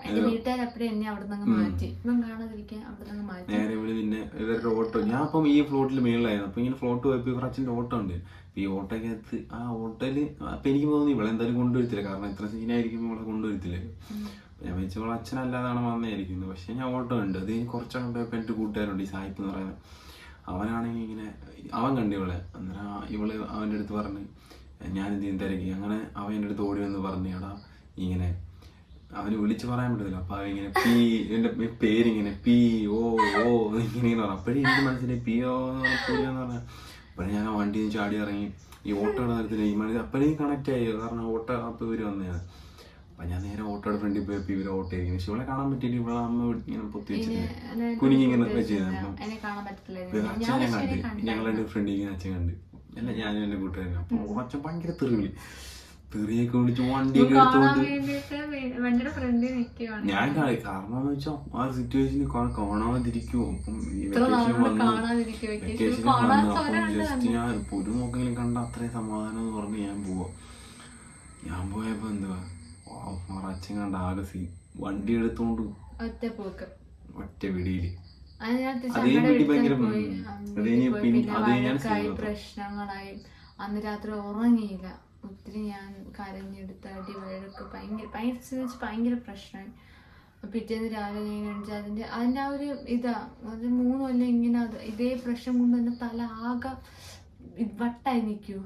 എന്റെ വീട്ടുകാർ അപ്പഴേ എന്നെ അവിടെ നിന്ന് മാറ്റി. ഇവൻ കാണാതിരിക്കാൻ അവിടെ നിന്ന് മാറ്റി. നേരെ ഇവിടെ പിന്നെ ഇവരുടെ ഓട്ടോ, ഞാൻ അപ്പം ഈ ഫ്ലോട്ടിൽ മേളിലായിരുന്നു. അപ്പൊ ഇങ്ങനെ ഫ്ലോട്ട് പോയപ്പോ ഇവർ അച്ഛൻ്റെ ഓട്ടോ ഉണ്ട്. ഈ ഓട്ടോക്കകത്ത് ആ ഓട്ടോയില് അപ്പൊ എനിക്ക് തോന്നി ഇവളെ എന്തായാലും കൊണ്ടുവരത്തില്ല. കാരണം ഇത്ര സീനായിരിക്കും ഇവളെ കൊണ്ടുവരത്തില്ല. ഞാൻ വെച്ചവളെ അച്ഛനല്ലാതാണ് വന്നായിരിക്കുന്നത്. പക്ഷെ ഞാൻ ഓട്ടോ ഉണ്ട്. അത് കുറച്ചൊക്കെ പോയപ്പോ എൻ്റെ കൂട്ടുകാരുണ്ട്, ഈ സായിപ്പ് എന്ന് പറയുന്നത്. അവനാണെങ്കിൽ ഇങ്ങനെ അവൻ കണ്ടു ഇവളെ. അന്നേരം ഇവള് അവൻ്റെ അടുത്ത് പറഞ്ഞ് ഞാനെന്ത് ചെയ്യും തിരക്കി. അങ്ങനെ അവൻ എൻ്റെ അടുത്ത് ഓടി വന്ന് പറഞ്ഞു, എടാ ഇങ്ങനെ അവന് വിളിച്ച് പറയാൻ പറ്റത്തില്ല. അപ്പൊ അവനിങ്ങനെ എന്റെ പേരിങ്ങനെ PO ഇങ്ങനെ പറഞ്ഞു. അപ്പോഴേ എനിക്ക് മനസ്സിലായി PO എന്ന് പറഞ്ഞ. അപ്പോഴേ ഞാൻ വണ്ടി ചാടി ഇറങ്ങി ഈ ഓട്ടോയുടെ കാര്യത്തിൽ ഈ മനസ്സിൽ അപ്പോഴേ കണക്ട് ആയി. കാരണം ഓട്ടോ അപ്പൊ ഇവര് വന്നതാണ്. അപ്പൊ ഞാൻ നേരെ ഓട്ടോയുടെ ഫ്രണ്ടിൽ പോയപ്പോ ഇവര് ഓട്ടോ ആയിരിക്കും. പക്ഷെ ഇവളെ കാണാൻ പറ്റില്ല. ഇവളെ അമ്മ ഇങ്ങനെ പൊത്തി വെച്ചിട്ട് കുനിഞ്ഞിങ്ങനെ വെച്ചിരുന്നു. അച്ഛനെ കണ്ട് ഞങ്ങളുടെ ഫ്രണ്ടിൽ ഇങ്ങനെ അച്ഛൻ കണ്ട്. അല്ല ഞാനും എന്റെ കൂട്ടുകാരനും. അപ്പൊ ഉറച്ച ഭയങ്കര തെറിയൊക്കെ വിളിച്ച് വണ്ടിയൊക്കെ എടുത്തോണ്ട് വണ്ടിയുടെ ഫ്രണ്ടിൽ നിൽക്കുവാണ്. ഞാൻ കാരണം എന്ന് വെച്ചാൽ ആ സിറ്റുവേഷനിൽ കാണാതിരിക്കുവോ. അപ്പം ഈ വെക്കേഷൻ വന്നു അപ്പം ജസ്റ്റ് ഞാൻ ഒരു നോക്കെങ്കിലും കണ്ട അത്രയും സമാധാനം എന്ന് പറഞ്ഞ് ഞാൻ പോയപ്പോ എന്തുവാ മറച്ചും കണ്ട ആകെ വണ്ടി എടുത്തോണ്ട് ഒറ്റ പിടിയില് പ്രശ്നങ്ങളായി. അന്ന് രാത്രി ഉറങ്ങിയില്ല. ഒത്തിരി ഞാൻ കരഞ്ഞെടുത്ത് അടി വഴക്ക് ഭയങ്കര പ്രശ്നമായി. പിറ്റേന്ന് രാവിലെ ഞാൻ കഴിച്ചാൽ അതിൻ്റെ ആ ഒരു അത് 3 കൊല്ലം ഇങ്ങനെ ഇതേ പ്രശ്നം കൊണ്ട് തന്നെ തല ആകെ വട്ടായി നിൽക്കുക.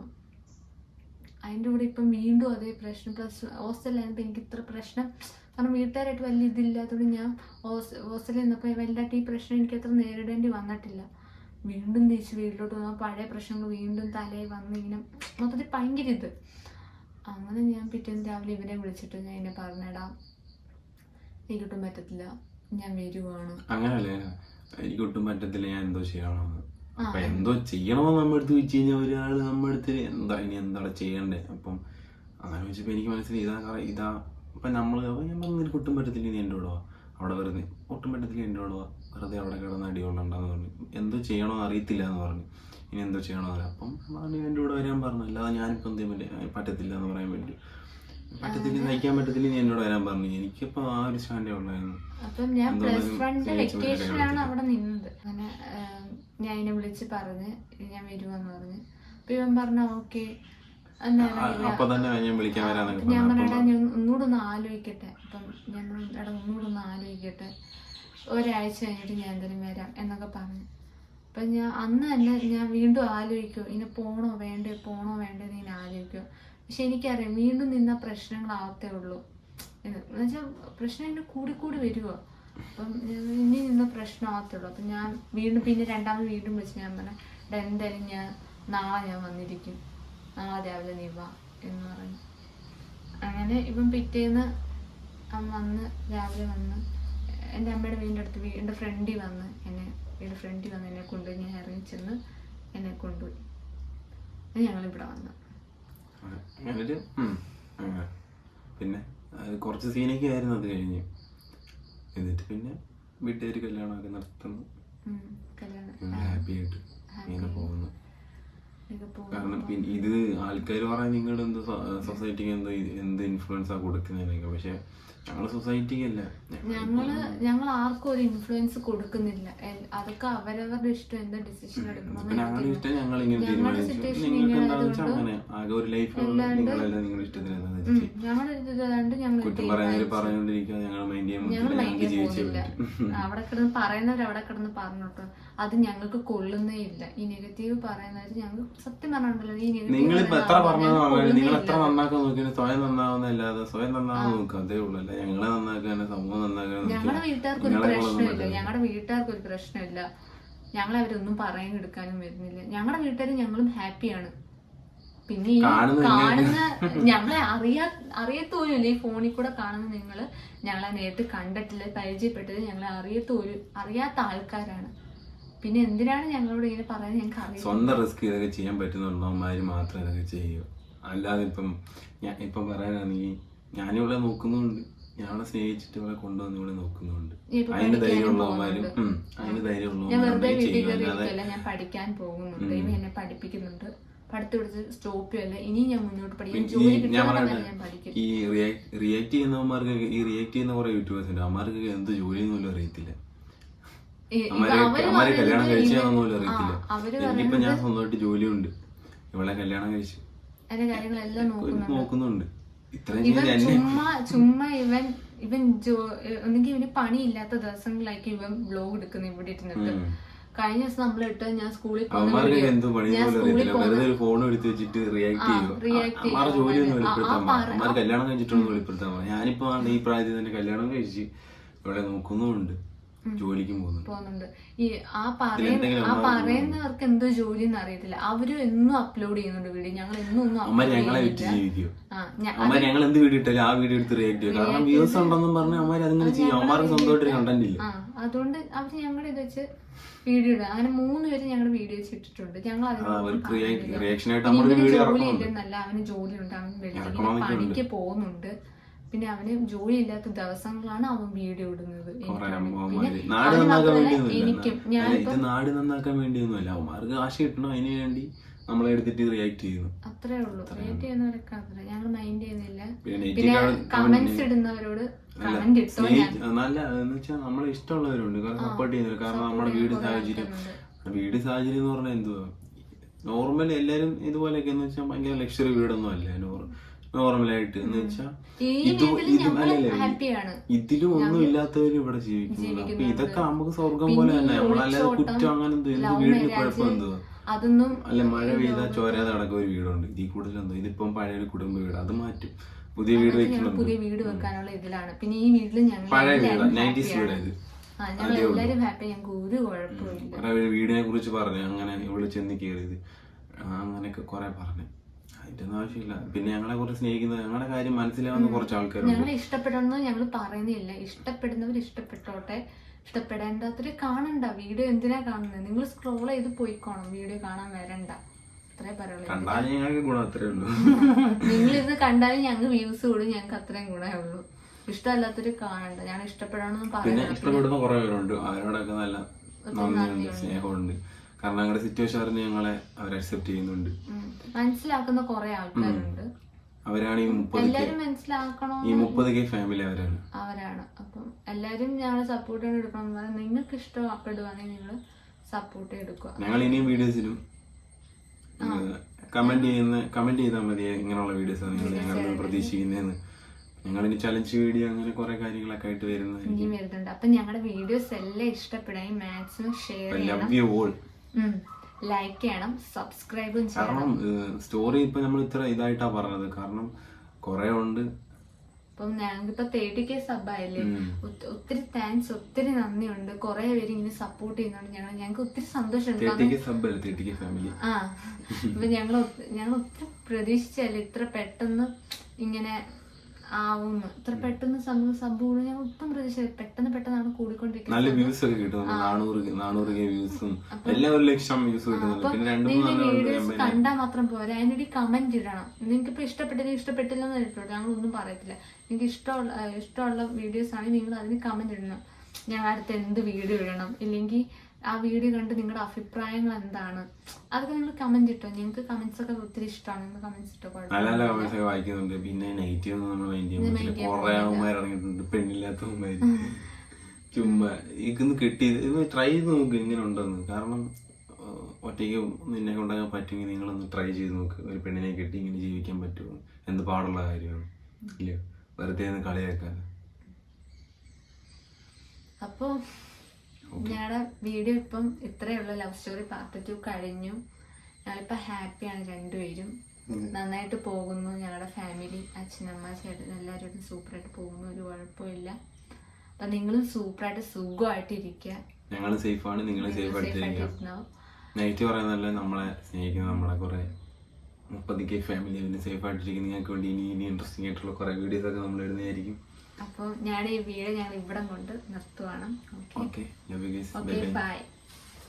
അതിൻ്റെ കൂടെ ഇപ്പം വീണ്ടും അതേ പ്രശ്നം. പ്ലസ് ഹോസ്റ്റലിലായപ്പോൾ എനിക്ക് ഇത്ര പ്രശ്നം കാരണം വീട്ടുകാരായിട്ട് വലിയ ഇതില്ലാത്തതുകൊണ്ട് ഞാൻ ഹോസ്റ്റലിൽ നിന്നപ്പോൾ വലുതായിട്ട് ഈ പ്രശ്നം എനിക്ക് അത്ര നേരിടേണ്ടി വന്നിട്ടില്ല. വീണ്ടും തിരിച്ച് വീട്ടിലോട്ട് വന്നാൽ പഴയ പ്രശ്നങ്ങൾ വീണ്ടും തലയിൽ വന്ന് ഇങ്ങനെ മൊത്തത്തിൽ ഭയങ്കര അങ്ങനെ ഞാൻ പിറ്റേന്ന് രാവിലെ ഇവരെ വിളിച്ചിട്ട് ഞാൻ എന്നെ പറഞ്ഞടാ എനിക്കൊട്ടും പറ്റത്തില്ല, ഞാൻ വരുവാണ്. അങ്ങനല്ലേ, എനിക്കൊട്ടും പറ്റത്തില്ല, ഞാൻ എന്തോ ചെയ്യണമെന്ന്. അപ്പൊ എന്തോ ചെയ്യണമെന്ന് നമ്മുടെ അടുത്ത് വെച്ച് കഴിഞ്ഞാൽ ഒരാള് നമ്മുടെ അടുത്ത് ഇനി എന്താണ് ചെയ്യണ്ടേ. അപ്പം അങ്ങനെ വെച്ചപ്പോ എനിക്ക് മനസ്സിലായി ഇതാ ഇപ്പൊ നമ്മള് ഞാൻ പറഞ്ഞു നിനക്ക് ഒട്ടും പറ്റത്തില്ല, നീ എൻ്റെ കൂടെ വാ, അവിടെ വെറുതെ ഒട്ടും പറ്റത്തില്ല എൻ്റെ കൂടെ വാ, വെറുതെ അവിടെ കിടന്ന് അടി കൊണ്ടുണ്ടാന്ന് പറഞ്ഞു. എന്തോ ചെയ്യണമെന്ന് അറിയത്തില്ല എന്ന് പറഞ്ഞു. ഇനി എന്തോ ചെയ്യണമെന്ന് അപ്പം എൻ്റെ കൂടെ വരാൻ പറഞ്ഞു. അല്ലാതെ ഞാനിപ്പോൾ എന്തെങ്കിലും പറ്റത്തില്ല എന്ന് പറയാൻ പറ്റും. പറ്റത്തില്ല, നയിക്കാൻ പറ്റത്തില്ല, നീ എന്നോട് വരാൻ പറഞ്ഞു. എനിക്കിപ്പോ ആ ഒരു സ്റ്റാൻഡേ ഉള്ളായിരുന്നു. അപ്പം ഞാൻ പ്ലസ് 1 വെക്കേഷനാണ് അവിടെ നിന്നത്. അങ്ങനെ ഞാൻ എന്നെ വിളിച്ച് പറഞ്ഞ് ഞാൻ വരുവാന്ന് പറഞ്ഞ്. അപ്പൊ ഇവൻ പറഞ്ഞ ഓക്കെ അപ്പൊ തന്നെ ഞാൻ വിളിക്കാൻ വരാന്നൊക്കെ. ഞാൻ പറഞ്ഞാ ഞാൻ ഒന്നുകൂടെ ഒന്ന് ആലോചിക്കട്ടെ. അപ്പം ഞാൻ ഒന്നുകൂടെ ഒന്ന് ആലോചിക്കട്ടെ, ഒരാഴ്ച കഴിഞ്ഞിട്ട് ഞാൻ എന്തായാലും വരാം എന്നൊക്കെ പറഞ്ഞു. അപ്പം ഞാൻ അന്ന് തന്നെ ഞാൻ വീണ്ടും ആലോചിക്കുമോ ഇങ്ങനെ പോണോ വേണ്ടേ എന്ന് ഇങ്ങനെ ആലോചിക്കുമോ. പക്ഷെ എനിക്കറിയാം വീണ്ടും നിന്ന പ്രശ്നങ്ങളാവത്തേ ഉള്ളൂ എന്നുവെച്ചാൽ പ്രശ്നം ഇങ്ങനെ കൂടി വരുമോ. അപ്പം ഇനി നിന്ന പ്രശ്നമാകത്തുള്ളൂ. അപ്പം ഞാൻ വീണ്ടും പിന്നെ രണ്ടാമത് വീണ്ടും വിളിച്ച് ഞാൻ പറഞ്ഞു എന്തായാലും നാളെ ഞാൻ വന്നിരിക്കും, നാളെ രാവിലെ നീ വാ എന്ന് പറഞ്ഞു. അങ്ങനെ ഇപ്പം പിറ്റേന്ന് വന്ന് രാവിലെ വന്ന് എൻ്റെ അമ്മയുടെ വീടിൻ്റെ അടുത്ത് വീടിൻ്റെ ഫ്രണ്ടിൽ വന്ന് എന്നെ കൊണ്ടുപോയി. ഞാൻ ഇറങ്ങി ചെന്ന് എന്നെ കൊണ്ടുപോയി. ഞങ്ങളിവിടെ വന്നു. പിന്നെ കുറച്ച് സീനൊക്കെ ആയിരുന്നു. അത് കഴിഞ്ഞ് എന്നിട്ട് പിന്നെ വീട്ടുകാർ കല്യാണമൊക്കെ നടത്തുന്നു, ഹാപ്പി ആയിട്ട് ഇങ്ങനെ പോകുന്നു. കാരണം പിന്നെ ഇത് ആൾക്കാർ പറയാൻ നിങ്ങൾ എന്ത് സൊസൈറ്റിക്ക് എന്ത് ഇൻഫ്ലുവൻസാ കൊടുക്കുന്നതിനൊക്കെ. പക്ഷെ ഞങ്ങള് സൊസൈറ്റിക്കല്ല, ഞങ്ങൾ ആർക്കും ഒരു ഇൻഫ്ലുവൻസ് കൊടുക്കുന്നില്ല. അതൊക്കെ അവരവരുടെ ഇഷ്ടം, എന്ത് ഡിസിഷൻ എടുക്കണം ഞങ്ങളുടെ ഇഷ്ടം ഞങ്ങൾ ഇങ്ങനെ തീരുമാനിച്ചു. നിങ്ങൾക്ക് എന്താണെന്ന് വെച്ചാൽ അങ്ങനെ ആകെ ഒരു ലൈഫ് നിങ്ങളല്ല നിങ്ങളുടെ ഇഷ്ടത്തിന് കുറ്റം പറയാൻ പറഞ്ഞുകൊണ്ടിരിക്കുക. ഞങ്ങൾ മൈൻഡ് ചെയ്യാൻ അവിടെ കിടന്ന് പറയുന്നവർ അവിടെ കിടന്ന് പറഞ്ഞോട്ടോ, അത് ഞങ്ങൾക്ക് കൊള്ളുന്നേ ഇല്ല. ഈ നെഗറ്റീവ് പറയുന്നവര് ഞങ്ങൾ സത്യം പറഞ്ഞിട്ടുണ്ടല്ലോ, ഈ നിങ്ങളിപ്പോ എത്ര പറഞ്ഞാൽ നിങ്ങൾ എത്ര നന്നാക്കാൻ നോക്കിയാലും സ്വയം നന്നാവുന്നല്ലാതെ സ്വയം നന്നാവാൻ നോക്കുക, അതേ ഉള്ളൂ. അല്ല ഞങ്ങളെ നന്നാക്കാനും സമൂഹം നന്നാക്കാനും ഞങ്ങളുടെ വീട്ടുകാർക്ക് ഒരു പ്രശ്നമില്ല. ഞങ്ങളെ അവരൊന്നും പറയാൻ എടുക്കാനും വരുന്നില്ല. ഞങ്ങളുടെ വീട്ടുകാർ ഞങ്ങളും ഹാപ്പിയാണ്. പിന്നെ ഈ കാണുന്ന ഞങ്ങളെ അറിയത്തോലും ഈ ഫോണിൽ കൂടെ കാണുന്ന നിങ്ങള് ഞങ്ങളെ നേരിട്ട് കണ്ടിട്ടില്ല, പരിചയപ്പെട്ടത് ഞങ്ങളെ അറിയാത്ത ആൾക്കാരാണ്. പിന്നെ എന്തിനാണ് ഞങ്ങളോട് ഇങ്ങനെ പറയുന്നത് ഞങ്ങൾക്ക് അറിയാം. സ്വന്തം റിസ്ക് ഇതൊക്കെ ചെയ്യാൻ പറ്റുന്നുള്ളവന്മാര് മാത്രം ഇതൊക്കെ ചെയ്യൂ. അല്ലാതെ ഇപ്പം പറയാനാണെങ്കിൽ ഞാനിവിടെ നോക്കുന്നുണ്ട്, ഞങ്ങളെ സ്നേഹിച്ചിട്ട് ഇവിടെ കൊണ്ടുവന്ന് ഇവിടെ നോക്കുന്നുണ്ട്. അതിന് ധൈര്യമുള്ളവന്മാരും ഞാൻ പഠിക്കാൻ പോകുന്നുണ്ട്, ഇവ എന്നെ പഠിപ്പിക്കുന്നുണ്ട്, പഠിത്തം സ്റ്റോപ്പിയല്ല, ഇനി ഞാൻ മുന്നോട്ട് പഠിക്കും. ഈ റിയാക്ട് ചെയ്യുന്നവന്മാർക്ക് റിയാക്ട് ചെയ്യുന്ന കുറെ യൂട്യൂബേഴ്സ് ഉണ്ട്, അവന്മാർക്ക് എന്ത് ജോലിയൊന്നും പോലും അറിയത്തില്ല. അമ്മമാരെ കല്യാണം കഴിച്ചാണെന്ന് പോലും അറിയത്തില്ല. എനിക്കിപ്പോ ഞാൻ സ്വന്തമായിട്ട് ജോലിയുണ്ട്, ഇവളെ കല്യാണം കഴിച്ചു നോക്കുന്നുണ്ട്. ചുമ്മാ ഇവൻ ഒന്നെങ്കിൽ ഇവന് പണിയില്ലാത്ത ദിവസങ്ങളിലായിരിക്കും ഇവൻ വ്ലോഗ് എടുക്കുന്നത് ഇവിടെ ഇരുന്നിട്ട്. കഴിഞ്ഞ ദിവസം നമ്മളിട്ട് ഞാൻ സ്കൂളിൽ കല്യാണം കഴിച്ചിട്ടൊന്നും വെളിപ്പെടുത്താൻ. ഞാനിപ്പോ ഈ പ്രായത്തിൽ തന്നെ കല്യാണം കഴിച്ച് ഇവിടെ നോക്കുന്നുണ്ട്. ജോലിക്കും പോകുന്നുണ്ട്. പോകുന്നുണ്ട്. ഈ പറയുന്നവർക്ക് എന്തോ ജോലി എന്ന് അറിയത്തില്ല. അവരും എന്നും അപ്ലോഡ് ചെയ്യുന്നുണ്ട് വീഡിയോ. ഞങ്ങൾ എന്നും ഞങ്ങളെ വിറ്റ് ജീവിക്കും. ഞങ്ങൾ എന്ത് വീഡിയോ ഇട്ടാലും ആ വീഡിയോ എടുത്ത് റിയാക്ട് ചെയ്യും. കാരണം വ്യൂസ് ഉണ്ടെന്നും പറഞ്ഞ് അമ്മമാർ അതിങ്ങനെ ചെയ്യും. അമ്മമാർക്ക് സ്വന്തമായിട്ട് കണ്ടന്റ് ഇല്ല. അതുകൊണ്ട് അവര് ഞങ്ങളുടെ ഇത് വെച്ച് വീഡിയോ ഇടുക. അങ്ങനെ 3 പേര് ഞങ്ങളുടെ വീഡിയോസ് ഇട്ടിട്ടുണ്ട്. ഞങ്ങൾ ജോലി ഇല്ലെന്നല്ല, അവന് ജോലി ഉണ്ട്, അവൻ വെളിയിൽ പണിക്ക് പോകുന്നുണ്ട്. പിന്നെ അവന് ജോലി ഇല്ലാത്ത ദിവസങ്ങളാണ് അവൻ വീഡിയോ ഇടുന്നത്. എനിക്കും നാട് നന്നാക്കാൻ വേണ്ടിയൊന്നുമല്ല, അവന്മാർക്ക് കാശ് കിട്ടണം, അതിന് വേണ്ടി നമ്മളെ എടുത്തിട്ട് റിയാക്ട് ചെയ്യുന്നു. അത്രേ ഉള്ളൂ. റിയാക്ട് ചെയ്യുന്നവരൊക്കെ അത്ര ഞങ്ങൾ മൈൻഡ് ചെയ്യുന്നില്ല. പിന്നെ കമന്റ്സ് ഇടുന്നവരോട് കമന്റ് ഇട്ടോ. നല്ല എന്ന് വെച്ചാൽ നമ്മളെ ഇഷ്ടമുള്ളവരുണ്ട്, സപ്പോർട്ട് ചെയ്യുന്നില്ല. കാരണം നമ്മുടെ വീട് സാഹചര്യം എന്ന് പറഞ്ഞാൽ എന്തുവാ, നോർമൽ എല്ലാരും ഇതുപോലെയൊക്കെ എന്ന് വെച്ചാൽ ഭയങ്കര ലക്ഷറി വീടൊന്നും അല്ല, നോർമലായിട്ട് എന്ന് വെച്ചാൽ ഇതിലും ഒന്നും ഇല്ലാത്തവരും ഇവിടെ ജീവിക്കുന്നു. അപ്പൊ ഇതൊക്കെ നമുക്ക് സ്വർഗം പോലെ തന്നെ. നമ്മളല്ലാതെ കുറ്റം അങ്ങനെ വീടിന് കുഴപ്പം എന്തുവാ, അതൊന്നും അല്ല മഴ പെയ്താൽ ചോരാതെ നടക്കുന്ന ഒരു വീടുണ്ട്. ഇതിൽ കൂടുതലെന്തോ, ഇതിപ്പം പഴയ ഒരു കുടുംബ വീട്, അത് മാറ്റും, പുതിയ വീട് വെക്കണം, പുതിയ വീട് വെക്കാനുള്ള ഇതിലാണ്. പിന്നെ ഈ വീട്ടില് ഞങ്ങൾ പഴയ വീട് 90s വീട് ഇത്. എല്ലാരും ഹാപ്പി, ഞങ്ങൾക്ക് ഒരു കുഴപ്പമില്ല. വീടിനെ കുറിച്ച് പറഞ്ഞു, അങ്ങനെ ഇവിടെ ചെന്ന് കയറിയത് അങ്ങനെയൊക്കെ കുറെ പറഞ്ഞു. അതിന്റെ ഒന്നും ആവശ്യമില്ല. പിന്നെ ഞങ്ങളെ കുറിച്ച് സ്നേഹിക്കുന്ന, ഞങ്ങളുടെ കാര്യം മനസ്സിലാവുന്ന കുറച്ച് ആൾക്കാരുണ്ട്. ഞങ്ങളെ ഇഷ്ടപ്പെടണമെന്ന് ഞങ്ങൾ പറയുന്നില്ല. ഇഷ്ടപ്പെടുന്നവർ ഇഷ്ടപ്പെട്ടോട്ടെ, ഇഷ്ടപ്പെടേണ്ടാത്തവര് കാണണ്ട. വീഡിയോ എന്തിനാ കാണുന്നത്? നിങ്ങൾ സ്ക്രോൾ ചെയ്ത് പോയിക്കോണം, വീഡിയോ കാണാൻ വരണ്ട. അത്രേ പറയുള്ളൂ. നിങ്ങൾ ഇത് കണ്ടാലും ഞങ്ങൾക്ക് വ്യൂസ് കൂടും, ഞങ്ങൾക്ക് അത്രയും ഗുണമേ ഉള്ളൂ. ഇഷ്ടമല്ലാത്തൊരു കാണണ്ട. ഞാൻ ഇഷ്ടപ്പെടണമെന്ന് പറയുന്നത് ഇഷ്ടപ്പെടുന്ന കുറെ പേരുണ്ട്, അവരോടൊക്കെ നല്ല നന്ദിയുണ്ട്, സ്നേഹമുണ്ട്. കാരണം ഞങ്ങളുടെ സിറ്റുവേഷൻ അറിഞ്ഞ് ഞങ്ങളെ അവർ അക്സെപ്റ്റ് ചെയ്യുന്നുണ്ട്, മനസ്സിലാക്കുന്ന കുറെ ആൾക്കാരുണ്ട്. അവരാണ് ഈ 30K ഫാമിലി അവരാണ്. അപ്പം എല്ലാരും ഞങ്ങളെ സപ്പോർട്ട് ചെയ്ത് എടുക്കണം. നിങ്ങൾക്ക് ഇഷ്ടപ്പെടുവാണെങ്കിൽ നിങ്ങൾ സപ്പോർട്ട് എടുക്കുക. ഞങ്ങൾ ഇനിയും വീഡിയോസിലും കമന്റ് ചെയ്താൽ മതി ഇങ്ങനെയുള്ള വീഡിയോസ് ആണ് നിങ്ങൾ ഞങ്ങൾ പ്രതീക്ഷിക്കുന്നതെന്ന്. ഞങ്ങളിനി ചലഞ്ച് വീഡിയോ അങ്ങനെ കുറെ കാര്യങ്ങളൊക്കെ ആയിട്ട് വരുന്നുണ്ട്. അപ്പൊ ഞങ്ങളുടെ വീഡിയോസ് എല്ലാം ഇഷ്ടപ്പെടാൻ മാക്സിമം ഷെയർ ചെയ്യണം, ലൈക്ക് ചെയ്യണം, സബ്സ്ക്രൈബും ചെയ്യണം. കാരണം സ്റ്റോറി ഇപ്പൊ നമ്മൾ ഇത്ര ഇതായിട്ടാ പറഞ്ഞത്, കാരണം കുറെ ഉണ്ട്. അപ്പം ഞങ്ങൾക്കിപ്പോ 30K സബ്ബായില്ലേ, ഒത്തിരി താങ്ക്സ്, ഒത്തിരി നന്ദിയുണ്ട്. കുറെ പേര് ഇങ്ങനെ സപ്പോർട്ട് ചെയ്യുന്നുണ്ട്. ഞങ്ങൾക്ക് ഒത്തിരി സന്തോഷമുണ്ട്. ഇപ്പൊ ഞങ്ങൾ ഒത്തിരി പ്രതീക്ഷിച്ചല്ലേ ഇത്ര പെട്ടെന്ന് ഇങ്ങനെ ആവുന്നു. ഇത്ര പെട്ടെന്ന് സംഭവം ഞങ്ങൾ ഒട്ടും പ്രതീക്ഷിച്ചത്. പെട്ടെന്നാണ് കൂടിക്കൊണ്ടിരിക്കുന്നത്. നല്ല വ്യൂസ് ഒക്കെ കിട്ടും, 400K വ്യൂസും എല്ലാം 1 ലക്ഷം വ്യൂസ് കിട്ടുന്നുണ്ട്. പിന്നെ വീഡിയോസ് കണ്ടാൽ മാത്രം പോരാ, അതിനൊരു കമന്റ് ഇടണം. നിങ്ങൾക്ക് ഇപ്പൊ ഇഷ്ടപ്പെട്ടില്ല എന്ന് ഇട്ടോ, ഞങ്ങൾ ഒന്നും പറയത്തില്ല. നിങ്ങൾക്ക് ഇഷ്ടമുള്ള വീഡിയോസ് ആണെങ്കിൽ നിങ്ങൾ അതിന് കമന്റ് ഇടണം. ഞങ്ങൾ അടുത്ത് എന്ത് വീഡിയോ ഇടണം, ഇല്ലെങ്കിൽ ആ വീഡിയോ കണ്ട് നിങ്ങളുടെ അഭിപ്രായങ്ങൾ എന്താണ്, അതൊക്കെ നിങ്ങൾ കമന്റ് ഇട്ടോ. ഞങ്ങൾക്ക് കമന്റ്സ് ഒക്കെ ഒത്തിരി ഇഷ്ടമാണ്. നിങ്ങൾ കമന്റ്സ് ഇട്ടോ. നല്ല കമന്റ്സ് ഒക്കെ വായിക്കുന്നുണ്ട്. പിന്നെ നെഗറ്റീവ് ഒന്നും നമ്മൾ മൈൻഡ് ചെയ്യാൻ പറ്റില്ല. കുറെ അവന്മാർ ഇറങ്ങിയിട്ടുണ്ട്, പെണ്ണില്ലാത്തവന്മാര്. ചുമ്മാ ഇതൊന്ന് കിട്ടിയത് ട്രൈ ചെയ്ത് നോക്ക് എങ്ങനെ ഉണ്ടെന്ന്. കാരണം ഒറ്റയ്ക്ക് നിന്നെ കൊണ്ടാകാൻ പറ്റുമെങ്കിൽ നിങ്ങളൊന്ന് ട്രൈ ചെയ്ത് നോക്ക്. ഒരു പെണ്ണിനെ കെട്ടി ഇങ്ങനെ ജീവിക്കാൻ പറ്റുമോ? എന്ത് പാടുള്ള കാര്യമാണ്, ഇല്ല വെറുതെ ഒന്ന് കളിയാക്കാൻ. അപ്പോ ഞങ്ങളുടെ വീഡിയോ ഇപ്പം ഇത്രയുള്ള ലവ് സ്റ്റോറി പാർട്ട് 2 കഴിഞ്ഞു. ഞങ്ങളിപ്പോൾ ഹാപ്പിയാണ്, രണ്ടുപേരും നന്നായിട്ട് പോകുന്നു. ഞങ്ങളുടെ ഫാമിലി, അച്ഛനമ്മ, ചേട്ടൻ എല്ലാവരും സൂപ്പറായിട്ട് പോകുന്നു, ഒരു കുഴപ്പമില്ല. അപ്പം നിങ്ങളും സൂപ്പറായിട്ട് സുഖമായിട്ട് ഇരിക്കുക. ഞങ്ങൾ സേഫാണ്, നിങ്ങൾ സേഫ് ആയിട്ടിരിക്കുക. നൈറ്റ് പറയുന്നതല്ല, നമ്മളെ സ്നേഹിക്കുന്ന നമ്മളെ കുറെ 30K ഫാമിലി സേഫ് ആയിട്ടിരിക്കും. നിങ്ങൾക്ക് വേണ്ടി ഇനി ഇൻട്രസ്റ്റിംഗ് ആയിട്ടുള്ള കുറെ വീഡിയോസ് ഒക്കെ നമ്മൾ ഇടുന്നതായിരിക്കും. അപ്പോൾ ഞങ്ങളുടെ ഈ വീഡിയോ ഞങ്ങൾ ഇവിടെ കൊണ്ട് നിർത്തുവാണ്. Okay, by.